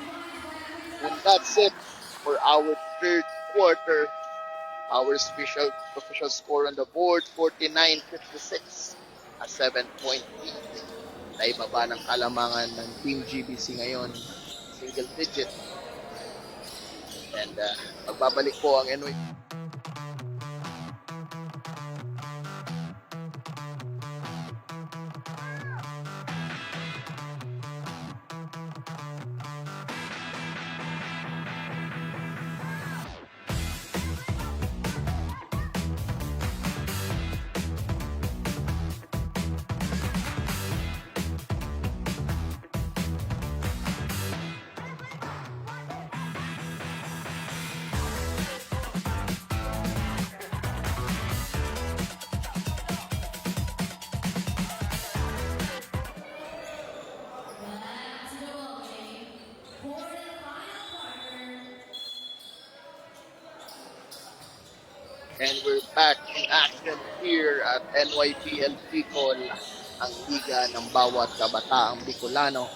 And that's it for our third quarter Our official score on the board, 49-56. A 7-point lead. Naibaba ng kalamangan ng Team GBC ngayon. Single digit. And magbabalik po ang NY. And we're back in action here at NYPL Bicol, ang liga ng bawat kabataang Bicolano.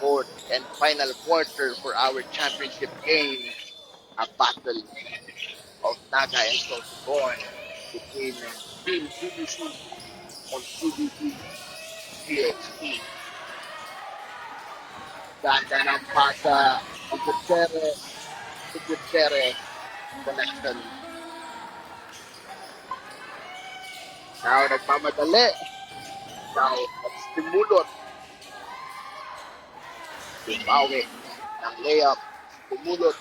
Fourth and final quarter for our championship game, a battle of Naga and Sorsogon between Team GBC and CBP PHP. Ganda ng pasa, Gutierrez connection. Now, nagmamadali. Now, nagstimulot. Bumawi ng layup. Stimulot.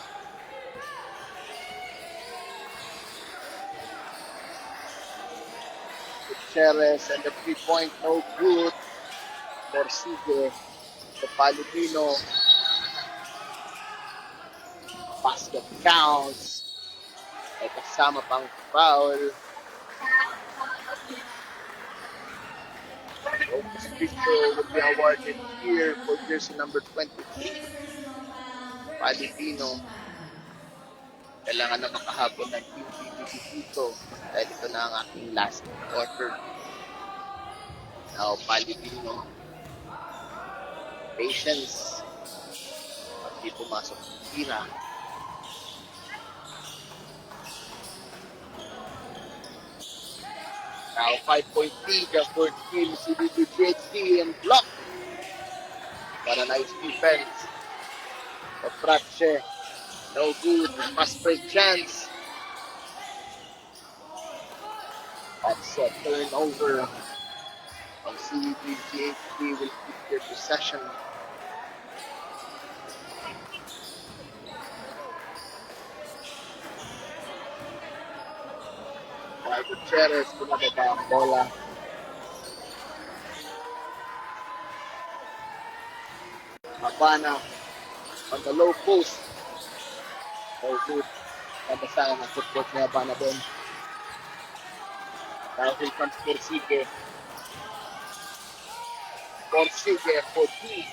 Gutierrez and the 3-point no good. Morsige. The Palomino. Basket counts. Ay kasama pang foul. This picture will be awarded here for jersey number 23. Palipino. Kailangan na makahabol ng Team GBC dito dahil ito na ang aking last quarter. Now, Palipino. Patience. Pag di pumasok ng tira. Now, 5-point lead for Team CBP PHP and block. Got a nice defense. Oprache. No good. Fast break chance. That's a turnover. And CBP PHP will keep their possession. Gutierrez, pinababa ang bola. Habana on the low post. Oh, good. Nabasaan ang footwork ni Habana doon. Now here comes Morsige. Morsige for two.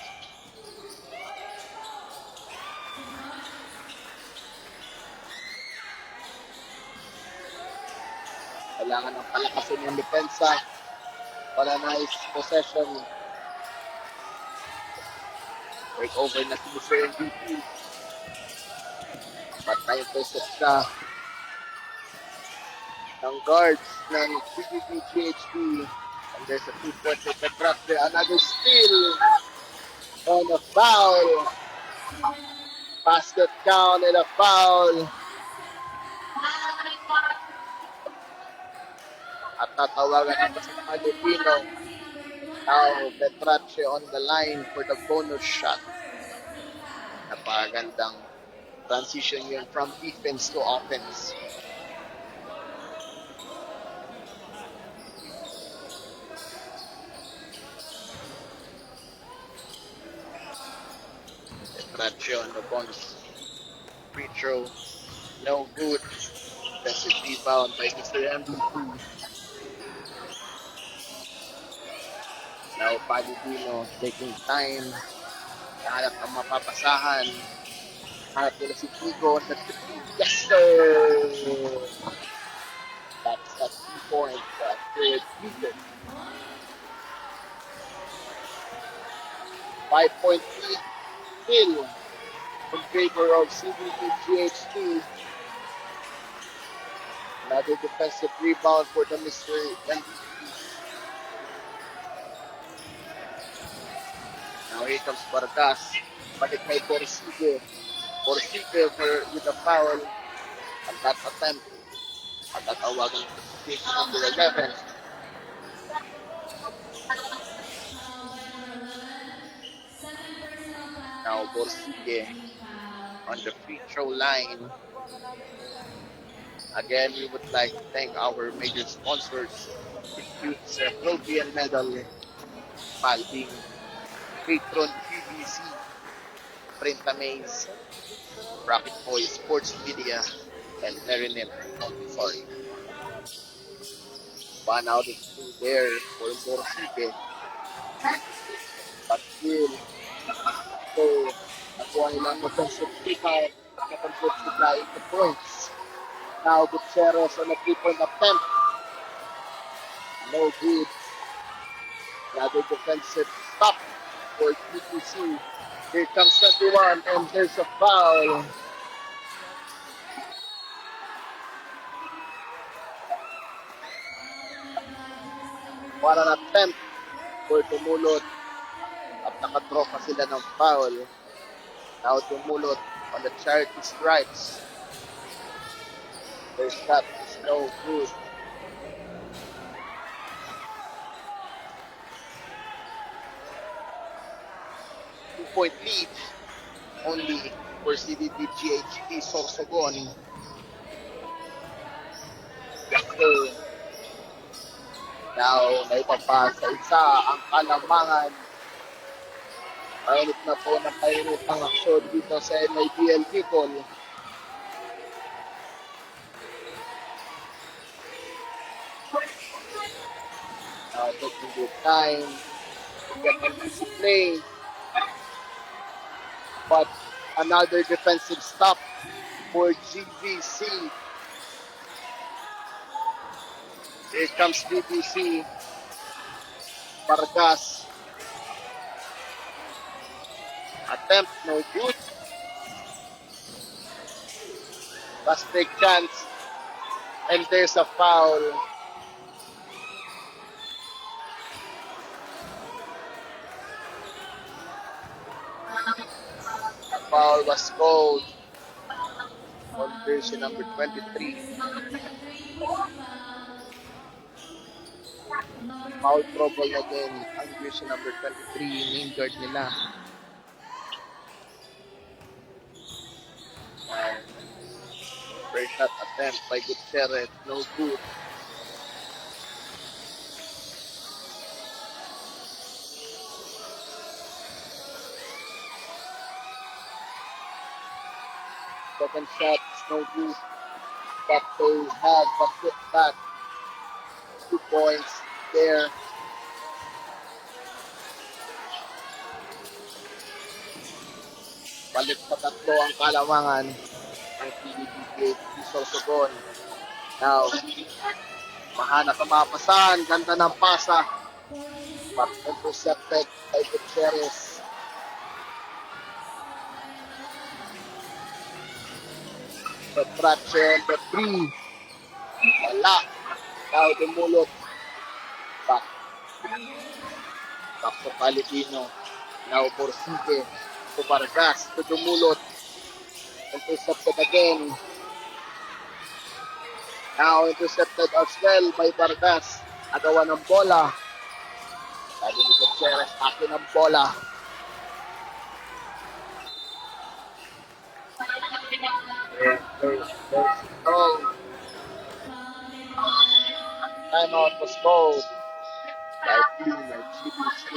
Kailangan ng palakasin yung depensa para nice possession. Break over na si Mr. MVP. Patay yung post siya ng guards ng CBP PHP. And there's a 2-point with the drop there. Another steal on a foul. Basket count and a foul. At tatawagan natin sa Filipino. Now, Petrache on the line for the bonus shot. Napakagandang transition yun from defense to offense. Petrache on the bonus free throw. No good. Defensive rebound by Mr. MVP. Now, Palipino taking time. Nahanap ang mapapasahan. Hanap nila si Pico sa 3. Yes, sir! That's a 3-point third season. 5-point lead still in favor of CBP GHT. Another defensive rebound for the Mr. MVP. Now here comes Vargas. Balik kay Porcige. Porcige with a foul. At that attempt, patatawagan ng position number 11. Now Porcige on the free throw line. Again, we would like to thank our major sponsors, includes trophy and medal, Palding, Patron PBC, Printamaze, Rocket Boy Sports Media, and Marinette Montessori. One out of two there for Porcige. But still, so nakuha nilang offensive rebound, nakapag-put sila into points. Now Gutierrez on a 3-point attempt. No good. Another defensive stop for TTC. Here comes 21 and there's a foul. What an attempt for Dumulot. At nakadraw pa sila ng foul. Now Dumulot on the charity stripes. Their shot is no good. Two-point lead only for CDT GHP Sorsogon. So, now, naipapasa isa ang Kalamangan. Mainit na po ng kainitang aksyon dito sa NIBL Bicol. Taking good time to get an easy play. But another defensive stop for GBC. Here comes GBC. Vargas. Attempt, no good. Last big chance. And there's a foul. Foul was called on jersey number 23. Foul trouble again ang jersey number 23, name guard nila. And first shot attempt by Gutierrez, no good. Second shot is no good, but they have a put back. 2 points there. Balik pa tatlo ang Kalamangan ng PBB Sorsogon. Now, mahana tumapasan, ganda ng pasa, but intercepted by Gutierrez. Subtraction, the 3. Wala. Now, Dumulot. Back. Back to Palipino. Now, Porcige. To Vargas. To Dumulot. Intercepted again. Now, intercepted as well by Vargas. Agawa ng bola. Sabi ni Gutierrez, akin ang bola. There's timeout was called by GBC.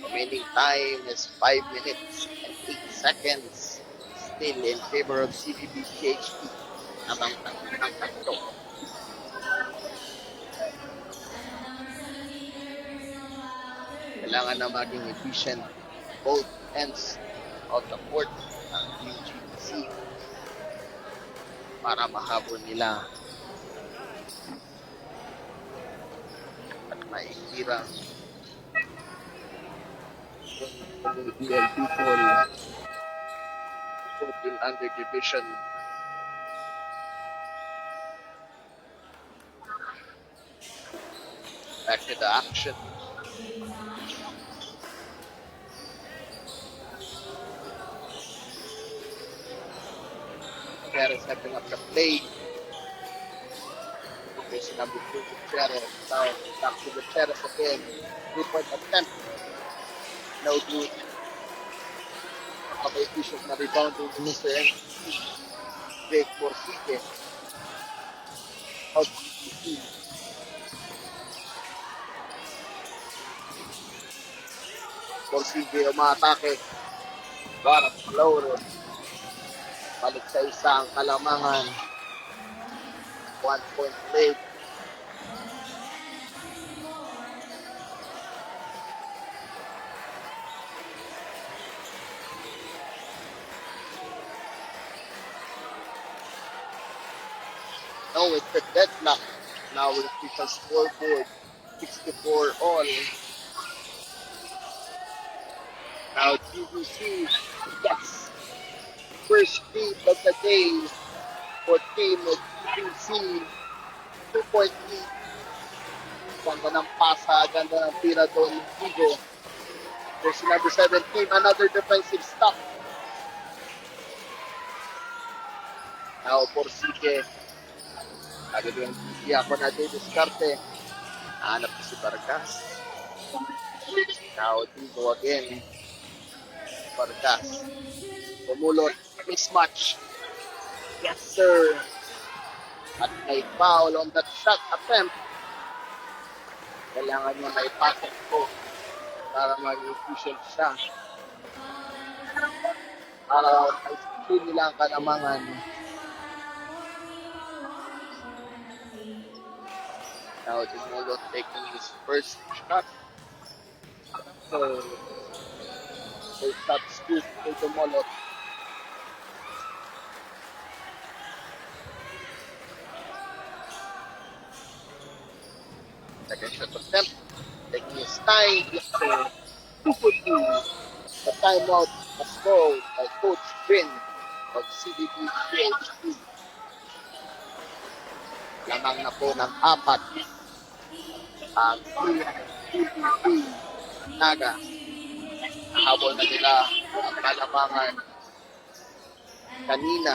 Remaining time is 5 minutes and 8 seconds. Still in favor of CBB PHP. Abang tatlo. Kailangan na maging efficient both ends of the court ng UGBC para mahabol nila at maihirang yung BL people put in under division Back to the action. Gutierrez stepping up the play. There's number 2, Gutierrez. Now back to Gutierrez again. 3-point attempt. No good. Efficient na rebounding ni Mr. MVP. Jake Borsige. Out to Borsige umatake. Barat Lauro. Balik sa isang Kalamangan. 1-point lead. Now it's the deadlock. Now with the scoreboard, 64 all. Now GBC gets first lead of the day for team of GBC. 2-point lead. Ganda ng pasa, ganda ng tira doon ng Vigo. There's number 17, another defensive stop. Now Borsige. Agad yung ako na din diskarte. Hanap ko si Vargas. Now Vigo again. Vargas. Pumulot. Mismatch. Yes, sir. At may foul on that shot attempt. Kailangan niya may pasok ko para mag-efficient siya. Para ay nila ang Kalamangan. Now Dumulot taking his first shot. So shot scoop to Dumulot. Second shot attempt. Taking his time. Yes, sir. 2 for 2. The timeout was called by Coach Vin of CDB PhD. Lamang na po ng 4 ang CDB Naga. Habol na nila ang Kalamangan. Kanina,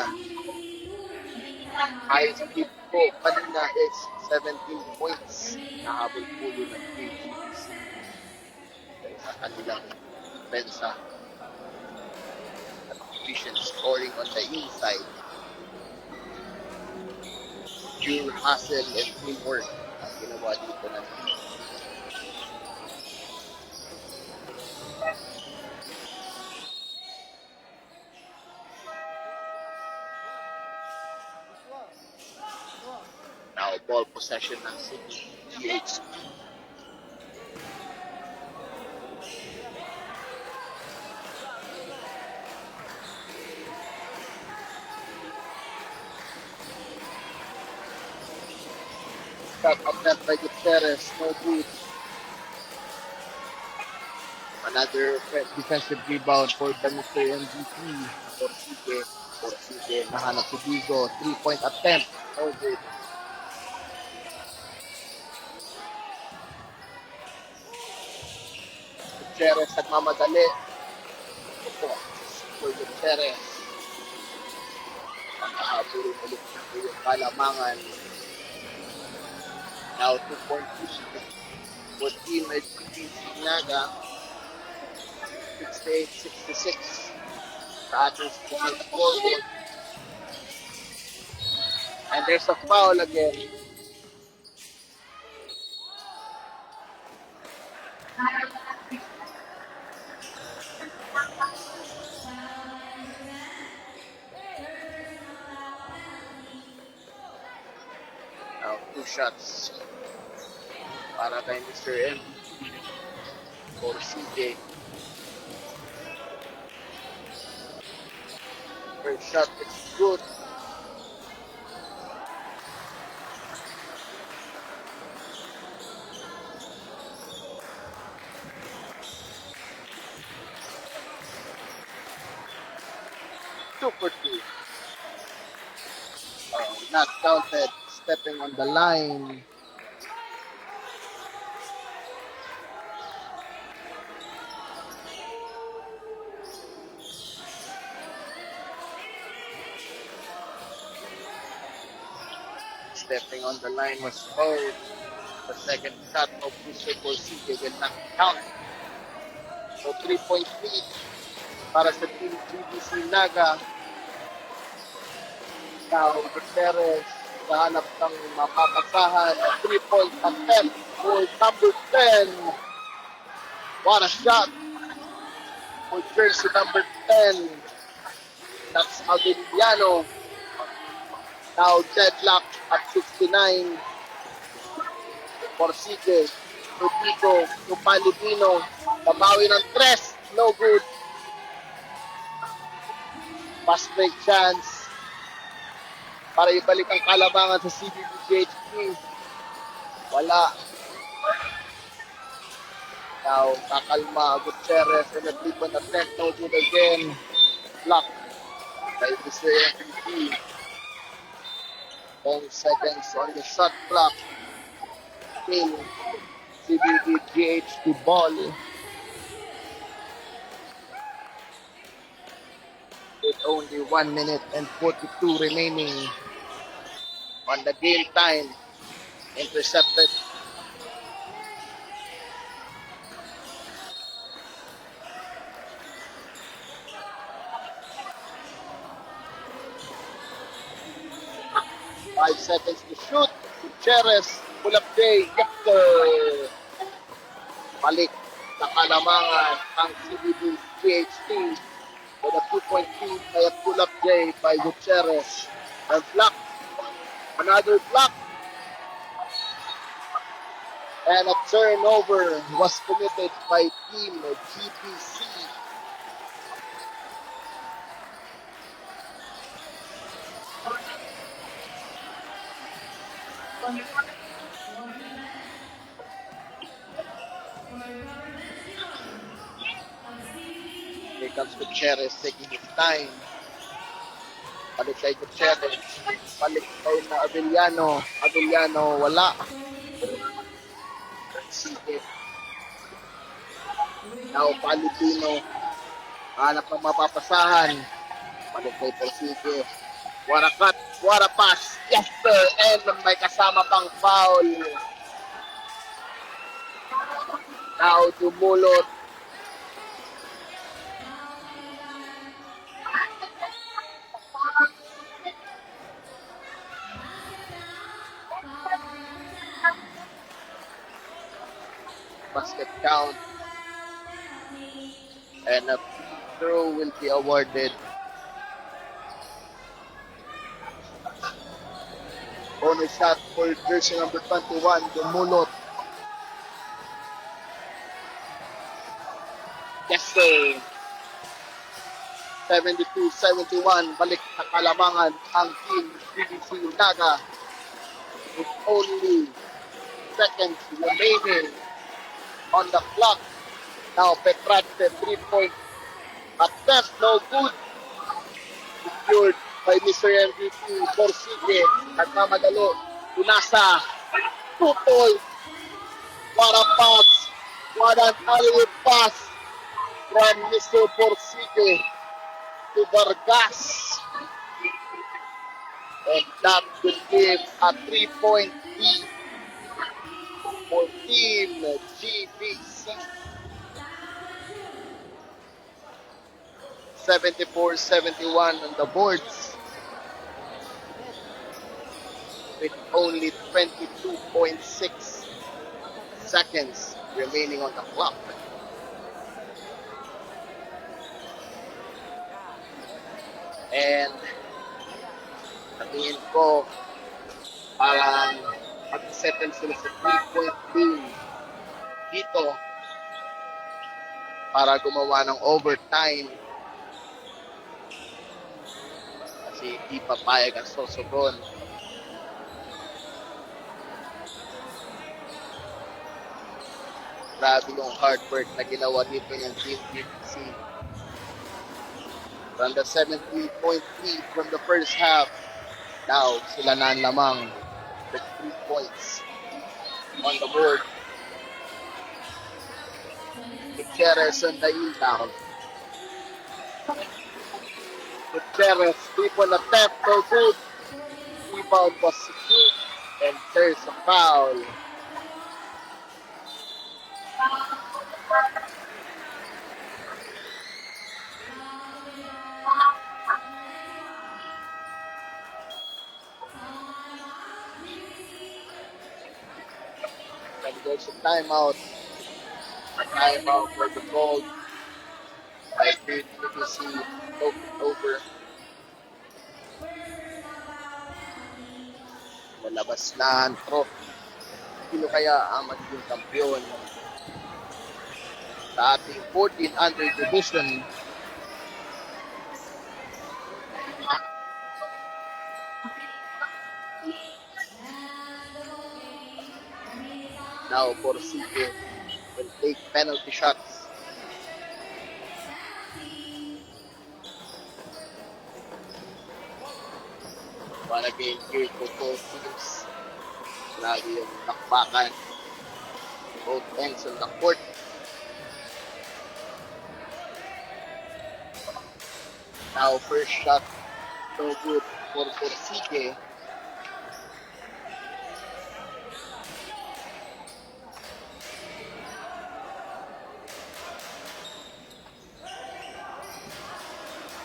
high speed po kanina is 17 points. Nahabol po yun ng KGBC. Sa kanilang pensa. At efficient scoring on the inside. Pure hustle and teamwork ang ginawa dito ng now ball possession ng City GHC. Shot attempt by Gutierrez, no good. Another defensive rebound for the Mr. MVP. Borsige, nahanap si Vigo. 3-point attempt, no good. Gutierrez nagmamadali. Ito, for Gutierrez. Nakahabulin ulit na po yung Kalamangan. Now 2-point lead for team GBC Naga. 68-66. The others forward. And there's a foul again. Now 2 shots para kay Mr. M or CJ. First shot, it's good. Super 2. Not counted. Stepping on the line. Stepping on the line was fouled. The second shot of Mr. Porcige will not count. So 3-point lead para sa team GBC Naga. Now, Gutierrez, kahanap ng mapapasahan. 3-point attempt for number 10. What a shot for jersey number 10. That's Avellano. Now, deadlock at 69. Porcige, Rodrigo, Tupalipino, nabawi ng tres, no good. Fast break chance para ibalik ang kalabangan sa CBBGHP. Wala. Now, kakalma, Gutierrez, and a 3-point attempt, no good again. Block by Mr. MVP. 10 seconds on the shot clock. Still, CBBGHP ball. With only 1 minute and 42 remaining on the game time. Intercepted. Five seconds to shoot. Gutierrez, pull up day, Hector. Balik sa kalamangan ang CBBGHP with a 2-point lead by a pull up day by Gutierrez. And block. Another block. And a turnover was committed by team GBC. Here comes Gutierrez taking his time. Balik kay Gutierrez. Balik kay na Avellano. Avellano, wala. Sige. Now, Palipino. Hanap ng mapapasahan. Balik kay Porcige. What a cut. What a pass. Yes, sir. And may kasama pang foul. Now, dumulot. Basket count. And a free throw will be awarded. Bonus shot for jersey number 21, Dumulot. Yes, sir. 72-71, balik sa kalamangan ang team GBC Naga. With only seconds remaining on the clock. Now, Petrate, 3-point attempt, no good. Secured by Mr. MVP, Porcige, nagmamadalo, Tunasa, 2-point. What a pass, what an alley pass from Mr. Porcige to Vargas. And that will give a 3-point lead for Team GBC. 74-71 on the boards with only 22.6 seconds remaining on the clock. And sabihin ko, parang mag-settle sila sa 3-point lead dito para gumawa ng overtime. Kasi di papayag ang Sorsogon. Grabe yung hard work na ginawa dito ng Team GBC. From the 70-point lead from the first half, now sila na lamang with 3 points on the board. Gutierrez on the inbound. Gutierrez, 3-point attempt, no good. Rebound was secured And there's a foul. And there's a timeout. A timeout for the gold. I think BBC took it over. Malabas na ang trophy. Sino kaya ang magiging kampiyon sa ating 14 under division? Now Porcique will take penalty shots. Wanna game here for both teams. Lagi yung takbakan. Both ends on the court. Now first shot, no good for Porcique.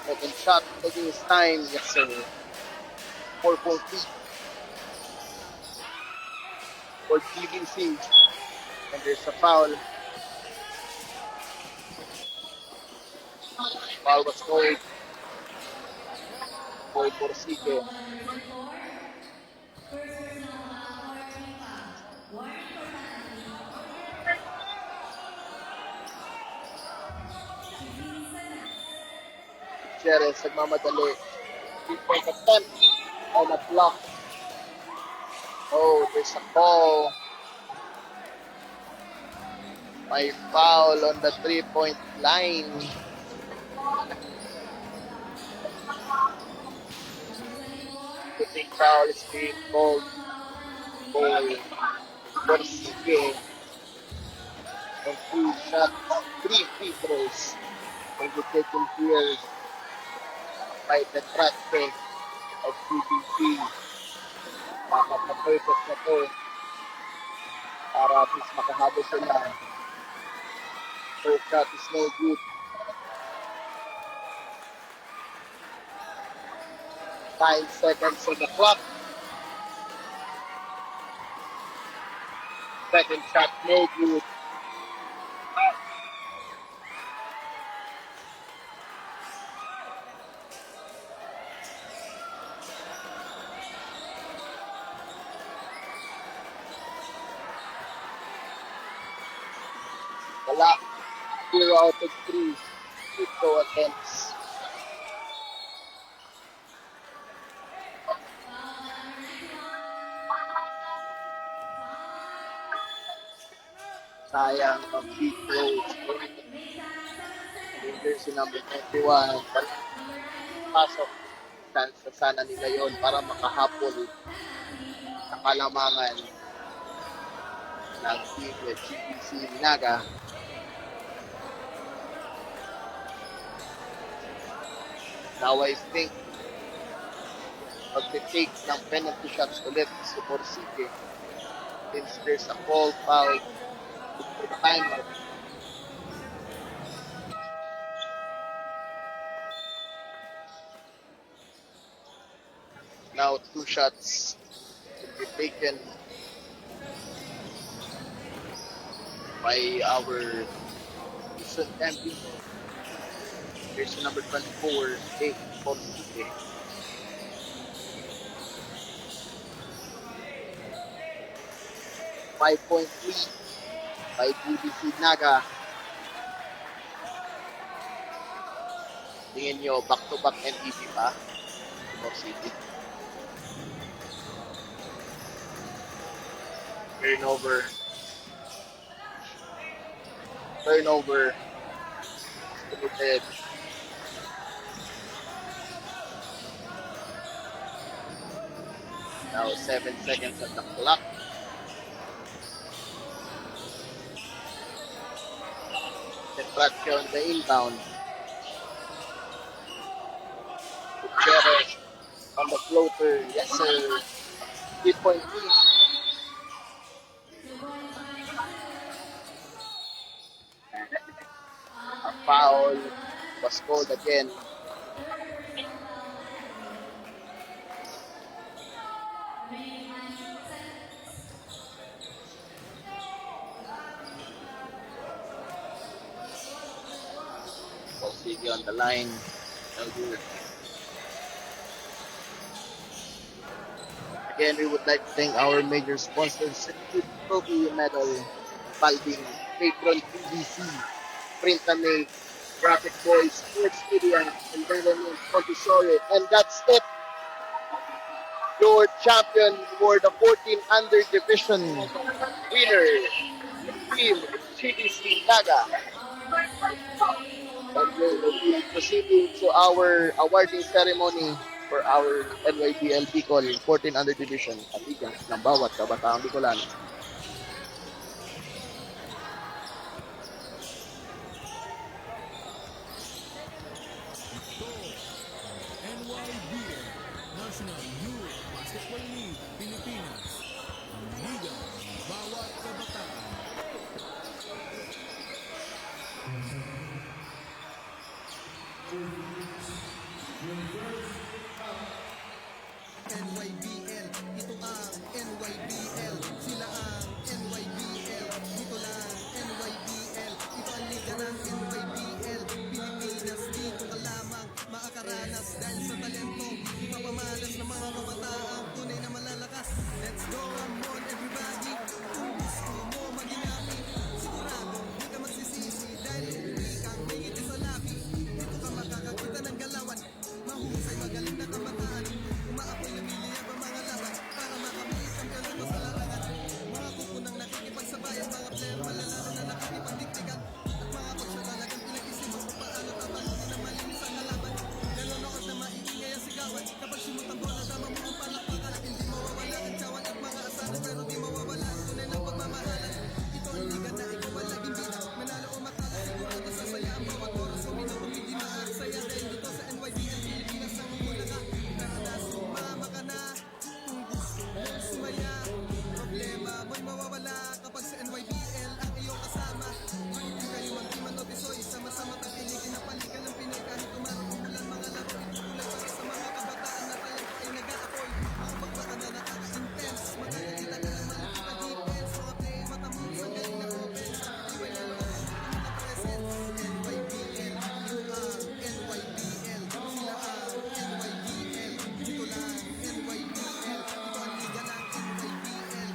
Second shot, taking his time, yes sir. 4-point lead for TBC. And there's a foul. Foul was called for Porcique. Gutierrez nagmamadali. 3-point attempt on a block. Oh, there's a ball. May foul on the 3-point line. The big foul is being called for Porcique. And 2 shots, 3 free throws will be taken here by the traffic of PBC. Makapapurpose na to para at least makahabol sila. First shot is no good. 5 seconds on the clock. Second shot no good. Wala. 0 out of 3 free throw attempts. Sayang ang free throws. Jersey number 21. Pasok. Chance sana nila yon para makahapon sa kalamangan ng team with GBC Naga. Now I think pag-take ng penalty shots ulit si Porcique since there's a call foul for the timeout. Now 2 shots will be taken by our recent champion. Here's number 24, Dave Porcique. Five-point lead by GBC Naga. Tingin nyo, back-to-back MVP pa? Porcique. Turnover. Committed. Now 7 seconds on the clock. Petratke on the inbound. Gutierrez on the floater. Yes sir. 3-point lead. foul was called again. Sige on the line. Again, we would like to thank our major sponsors, Trophy Medal, Balding, Patron PVC, Print and Make, Graphic Boys, Sports Media, Environment, Montessori, and that's it. Your champion for the 14 under division winner, Team CDC Naga. And we'll be proceeding to our awarding ceremony for our NYBL Bicol 14 under division at liga ng bawat kabataang Bicolano. NYBL, National Youth Basketball League, Pilipinas. Ang liga ng bawat kabataan. NYBL, ito ang NYBL, sila ang NYBL, dito lang NYBL, ito ang liga ng NYBL, Pilipinas dito ka lamang, makakaranas dahil sa talento, ipapamalas ng mga kabataang tunay na malalakas. Let's go, come on everybody, kung gusto mo maging happy, sigurado di ka magsisisi dahil hindi kang may ngiti sa labi, dito ka makakakita ng galawan, mahusay magaling na kabataan, umaapoy lumiliyab ang mga laban para makamit ang kalito sa larangan. Mga kukunang nakikipagsabayan, mga player malalaro na nakikipagdiktigan, at mga coach na talagang pinag-isipan kung paano tapalunin ang malinis ang kalaban. Nanonood na maiingay ang sigawan, kapag simutang bola tama mo ang palakpakan, hindi mawawala ang tiyawan at mga asahan, pero di mawawala ang tunay ng pagmamahalan. Ito ang liga na ikaw ang laging bida, manalo o matalo sigurado sasaya ang bawat oras, uminom kung hindi maaksaya dahil dito sa NYBL Pilipinas ang mula ka. Sumama ka na kung gusto mong sumaya. Problema mo'y mawawala kapag sa NYBL ang iyong kasama. Di kayo magtiman o tisoy, sama-sama tapiligin na palikan ng Pinoy. Kahit tumarang umulan mga laro, itutuloy para sa mga kabataan na talento ay nag-aapoy. Ang pagbakan na nakaka-intense, magkakita ka ng malaki na defense. Mga play matamus ang galing na offense. Iba'y nalong na presence. NYBL, ito ang NYBL, sila ang NYBL. Dito lang NYBL, ito ang liga ng NYBL,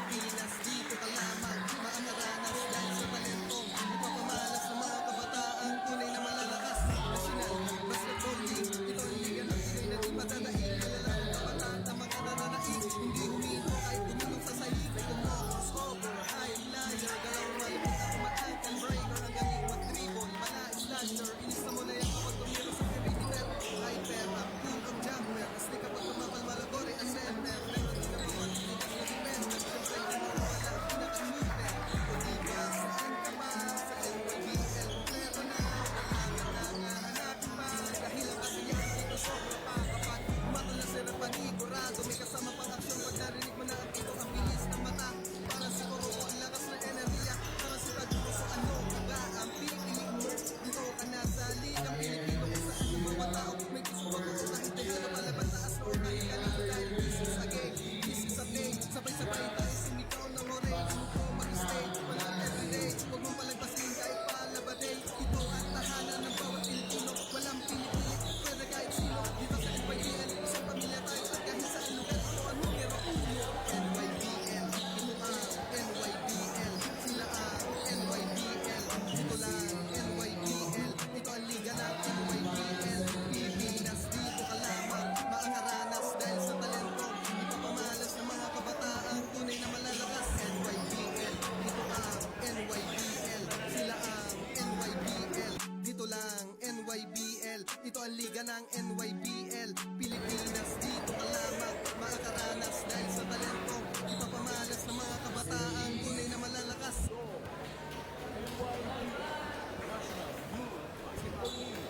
Pilipinas dito ka lamang, maangaranas dahil sa talento, ipapamalas ng mga kabataan, tunay na malalakas. National Basketball League, ito ang liga ng Pinoy na di madadaig, kalalang kabataan na mga nananais, hindi huminto kahit tumulong sa sahig. Kumokos, over, high flyer, galaw malimit at umaangkan breaker, ang galing mag-dribble, malais slasher, inista mo na yan kapag tumiro sa perimeter, hyper, up, pull up jumper, kasi kapag tumapal malagore ang center, pero di na mawalitin ang defender, siyempre di mawala ang pinaka-shooter. O diba, saan ka ba sa NYBL? Pero na, kailangan na hanapin pa, dahil ang kasiyahan dito sobra pa kapag umatol na sila panigurado, may kasama pang aksyon pag narinig mo na ang ito ang bilis ng mata, para siguro ko ang lakas ng enerhiya, para si Tagulo sa ano, kaga ang pikilig mo, dito ka na sa ligang Pilipino kung saan yung mga tao, may gusto maguro kahit tayo na malaban taas o kahit kanito dahil this is a game, this is a thing, sabay-sabay tayo sumikaw ng orange, suko mag-stay, walang everyday, huwag mong palagpasin kahit palabaday, ito ang tahanan ng bawat Pilipino, walang pinipilit, pwede kahit sino, dito sa NYBL, isang pamilya tayo at kahit saan lugar, ito ang numero 1, NYBL, ito ang NYBL, sila ang NYBL, dito lang NYBL, ito ang liga ng NYBL, Pilipinas dito ka lamang, maangaranas dahil sa talento, ipapamalas ng mga kabataang tunay na malalakas. NYBL, ito ang NYBL, sila ang NYBL, dito lang NYBL, ito ang liga ng NYBL, Pilipinas dito ka lamang, maangaranas dahil sa talento, ipapamalas ng mga kabataang tunay na malalakas. NYBL, National Youth Basketball League.